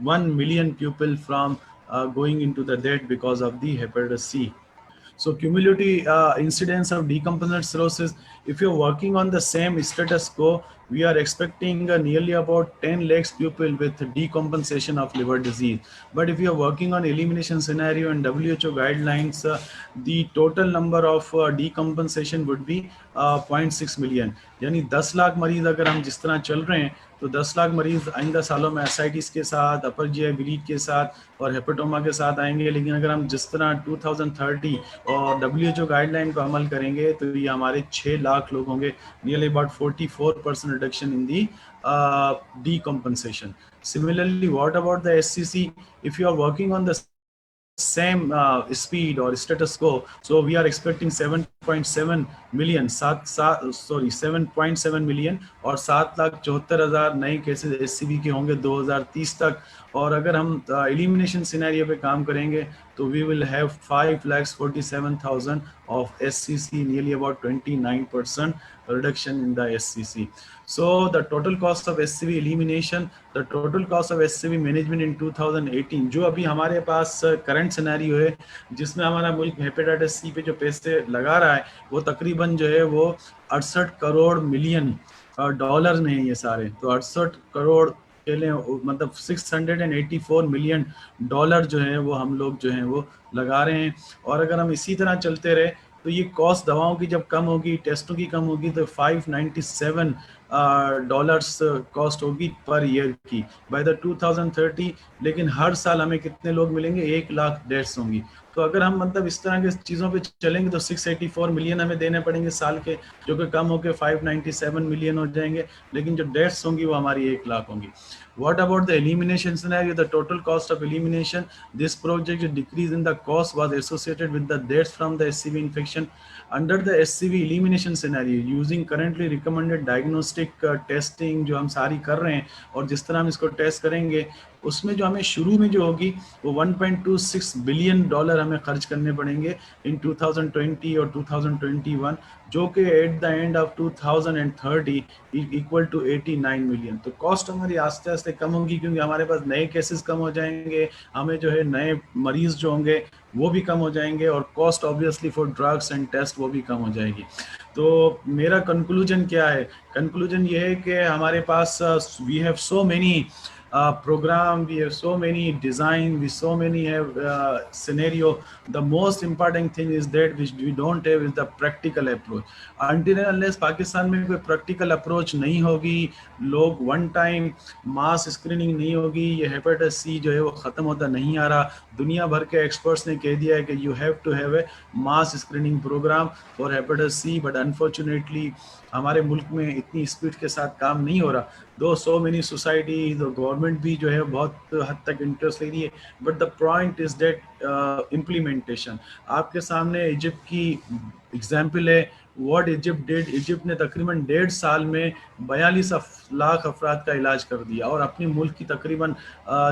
1 million people from going into the death because of the hepatitis C. So cumulative incidence of decompensated cirrhosis, if you're working on the same status quo, we are expecting nearly about 10 lakhs people with decompensation of liver disease. But if you're working on elimination scenario and WHO guidelines, the total number of decompensation would be 0.6 million. यानी 10 लाख मरीज अगर हम जिस तरह चल रहे हैं तो 10 लाख मरीज आइंदा सालों में एसाइटिस के साथ, अपर जीआई ब्लीड के साथ और हेपेटोमा के साथ आएंगे। लेकिन अगर हम जिस तरह 2030 और WHO गाइडलाइन को अमल करेंगे तो ये हमारे 6 लाख लोग होंगे, nearly about 44% reduction in the decompensation. Similarly, what about the SCC? If you are working on the same speed or status quo, so we are expecting 7.7 million 7.7 million और 7,74,000 नए केसेस एससीबी के होंगे 2030 तक। और अगर हम एलिमिनेशन सिनेरियो पे काम करेंगे तो we will have 5,47,000 of SCC, nearly about 29% reduction in the SCC. So the total cost of SCV elimination, the total cost of SCV management in 2018, जो अभी हमारे पास करंट सिनेरियो है जिसमें हमारा मुल्क हेपेटाइटिस सी पे जो पैसे लगा रहा है वो तकरीबन जो है वो 68 करोड़ मिलियन डॉलर में है ये सारे। तो 68 करोड़ के लिए मतलब 684 मिलियन डॉलर जो है वो हम लोग जो है वो लगा रहे हैं। और अगर हम इसी तरह चलते रहे तो ये कॉस्ट दवाओं की जब कम होगी, टेस्टों की कम होगी, तो 597 डॉलर्स कॉस्ट होगी पर ईयर की बाय द 2030। लेकिन हर साल हमें कितने लोग मिलेंगे? 1 लाख डेथ्स होंगी। तो अगर हम मतलब इस तरह के चीज़ों पे चलेंगे तो 684 मिलियन हमें देने पड़ेंगे साल के, जो कि कम होकर 597 मिलियन हो जाएंगे। लेकिन जो डेथ्स होंगी वो हमारी 1 लाख होंगी। What about the elimination scenario? The total cost of elimination, this project decrease in the cost was associated with the deaths from the SCV infection. Under the SCV elimination scenario, using currently recommended diagnostic testing जो हम सारी कर रहे हैं और जिस तरह हम इसको टेस्ट करेंगे उसमें जो हमें शुरू में जो होगी वो $1.26 बिलियन हमें खर्च करने पड़ेंगे इन 2020 और 2021, जो कि at the end of 2030 equal to 89 million. तो कॉस्ट हमारी आस्ते आस्ते कम होगी, क्योंकि हमारे पास नए केसेस कम हो जाएंगे, हमें जो है नए मरीज जो होंगे वो भी कम हो जाएंगे, और cost obviously for drugs and test वो भी कम हो जाएगी। तो मेरा कंक्लूजन क्या है? कंक्लूजन ये है कि हमारे पास we have so many program, we have so many design, we so many have scenario. The most important thing is that which we don't have is the practical approach. Until and unless Pakistan में कोई practical approach नहीं होगी, लोग one time mass screening नहीं होगी, ये hepatitis C जो है वो ख़त्म होता नहीं आ रहा। दुनिया भर के एक्सपर्ट्स ने कह दिया है कि you have to have a mass screening program for hepatitis C, but unfortunately हमारे मुल्क में इतनी स्पीड के साथ काम नहीं हो रहा। दो सो मेनी सोसाइटी, तो गवर्नमेंट भी जो है बहुत हद तक इंटरेस्ट ले रही है, but the point is that implementation. आपके सामने इजिप्ट की एग्जाम्पल है, व्हाट इजिप्ट डिड। इजिप्ट ने तकरीबन 1.5 साल में 42 लाख अफराद का इलाज कर दिया, और अपने मुल्क की तकरीबन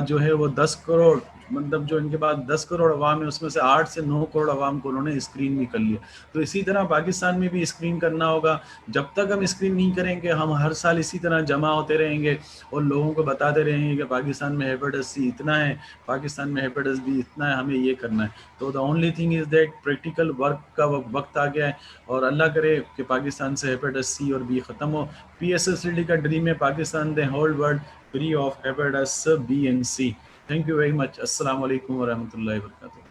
जो है वो 10 करोड़, मतलब जो इनके पास 10 करोड़ अवाम है उसमें से 8 से 9 करोड़ अवाम को उन्होंने स्क्रीन भी कर लिया। तो इसी तरह पाकिस्तान में भी स्क्रीन करना होगा। जब तक हम स्क्रीन नहीं करेंगे, हम हर साल इसी तरह जमा होते रहेंगे और लोगों को बताते रहेंगे कि पाकिस्तान में हेपेटाइटिस सी इतना है, पाकिस्तान में हेपेटाइटिस बी इतना है, हमें ये करना है। तो the only thing is that practical work का वक्त आ गया है, और अल्लाह करे कि पाकिस्तान से हेपेटाइटिस सी और बी ख़त्म हो। PSSLD का ड्रीम है Pakistan the whole world free of hepatitis B and C. Thank you very much. Assalamu alaikum wa rahmatullahi wa barakatuh.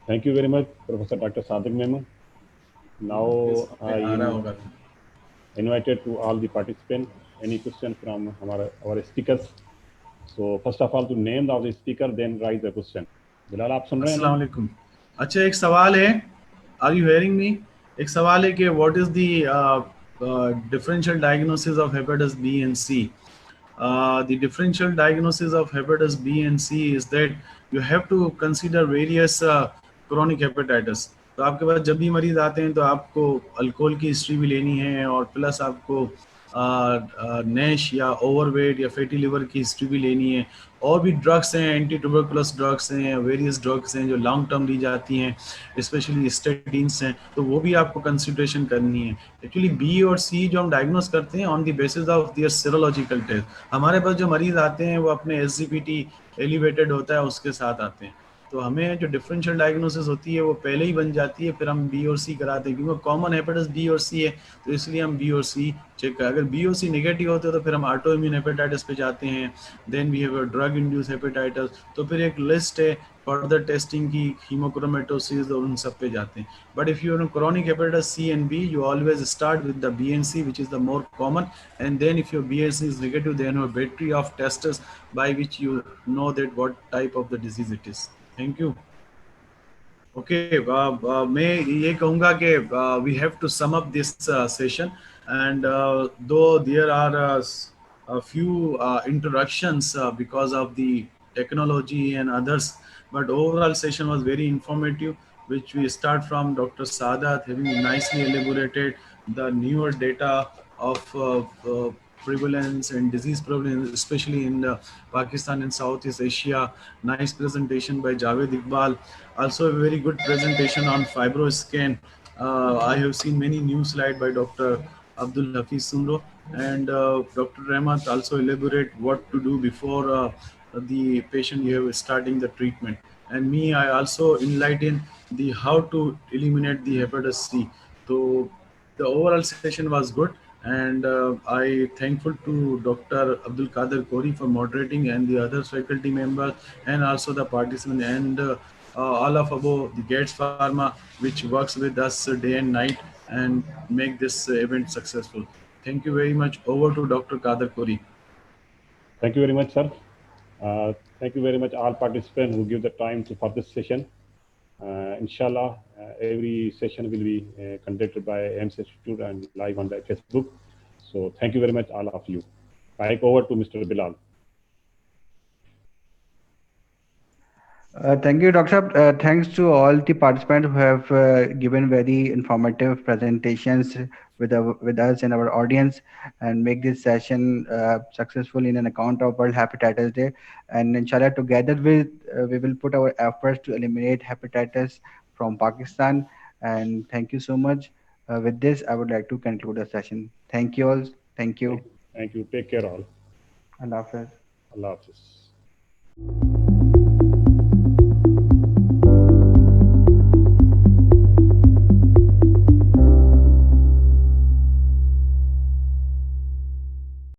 Thank you very much, Professor Dr. Sadiq Mehman. Now I invited to all the participants. Any question from our speakers? So first of all, to name of the speaker, then write the question. Bilal, आप सुन रहे हैं? अस्सलाम वालेकुम। अच्छा, एक सवाल है, are you hearing मी? एक सवाल है कि what is the differential diagnosis of hepatitis B and C? The differential diagnosis of hepatitis B and C is that you have to consider various chronic hepatitis. तो आपके पास जब भी मरीज आते हैं तो आपको अल्कोहल की हिस्ट्री भी लेनी है, और प्लस आपको नैश या ओवरवेट या फैटी लिवर की हिस्ट्री भी लेनी है, और भी ड्रग्स हैं, एंटी ट्यूबरकुलस ड्रग्स हैं, वेरियस ड्रग्स हैं जो लॉन्ग टर्म ली जाती हैं, स्पेशली स्टेटिन्स हैं, तो वो भी आपको कंसिडरेशन करनी है। एक्चुअली बी और सी जो हम डायग्नोस करते हैं on the basis of their serological test. हमारे पास जो मरीज आते हैं वो अपने SGPT एलिवेटेड होता है उसके साथ आते हैं, तो हमें जो डिफरेंशियल डायग्नोसिस होती है वो पहले ही बन जाती है, फिर हम बी और सी कराते हैं, क्योंकि कॉमन हेपेटाइटिस बी और सी है, तो इसलिए हम बी और सी चेक करें। अगर बी और सी नेगेटिव होते हैं तो फिर हम ऑटो इम्यून हेपेटाइटिस पे जाते हैं, then we have a drug induce hepatitis, तो फिर एक लिस्ट है फर्दर टेस्टिंग की, हीमोक्रोमेटोसिस और उन सब पे जाते हैं। But if you have chronic hepatitis C and B, you always start with the B and C, which is the more common, and then if your B and C is negative, then a battery of tests by which you know that what type of the disease it is. Thank you. Okay, मैं ये कहूँगा कि we have to sum up this session, and though there are a few interruptions because of the technology and others, but overall session was very informative, which we start from Dr. Sadat having nicely elaborated the newer data of prevalence and disease prevalence, especially in Pakistan and Southeast Asia. Nice presentation by Javed Iqbal. Also a very good presentation on Fibroscan. I have seen many new slides by Dr. Abdul Hafiz Sunro, and Dr. Rahmat also elaborate what to do before the patient you have starting the treatment. And me, I also enlighten the how to eliminate the hepatitis C. So the overall session was good, and I thankful to Dr. Abdul Qadir Kori for moderating, and the other faculty members, and also the participants, and all of above the Gates Pharma, which works with us day and night and make this event successful. Thank you very much. Over to Dr. Qadir Kori. Thank you very much, sir. Thank you very much all participants who give the time for this session. Inshallah, every session will be conducted by AIMS Institute and live on the Facebook. So thank you very much, all of you. Back over to Mr. Bilal. Thank you, Dr. Saab. Thanks to all the participants who have given very informative presentations with us and our audience, and make this session successful in an account of World Hepatitis Day. And inshallah, together with we will put our efforts to eliminate hepatitis from Pakistan. And thank you so much. With this, I would like to conclude the session. Thank you all. Thank you. Thank you. Take care all. Allah Hafiz. Allah Hafiz.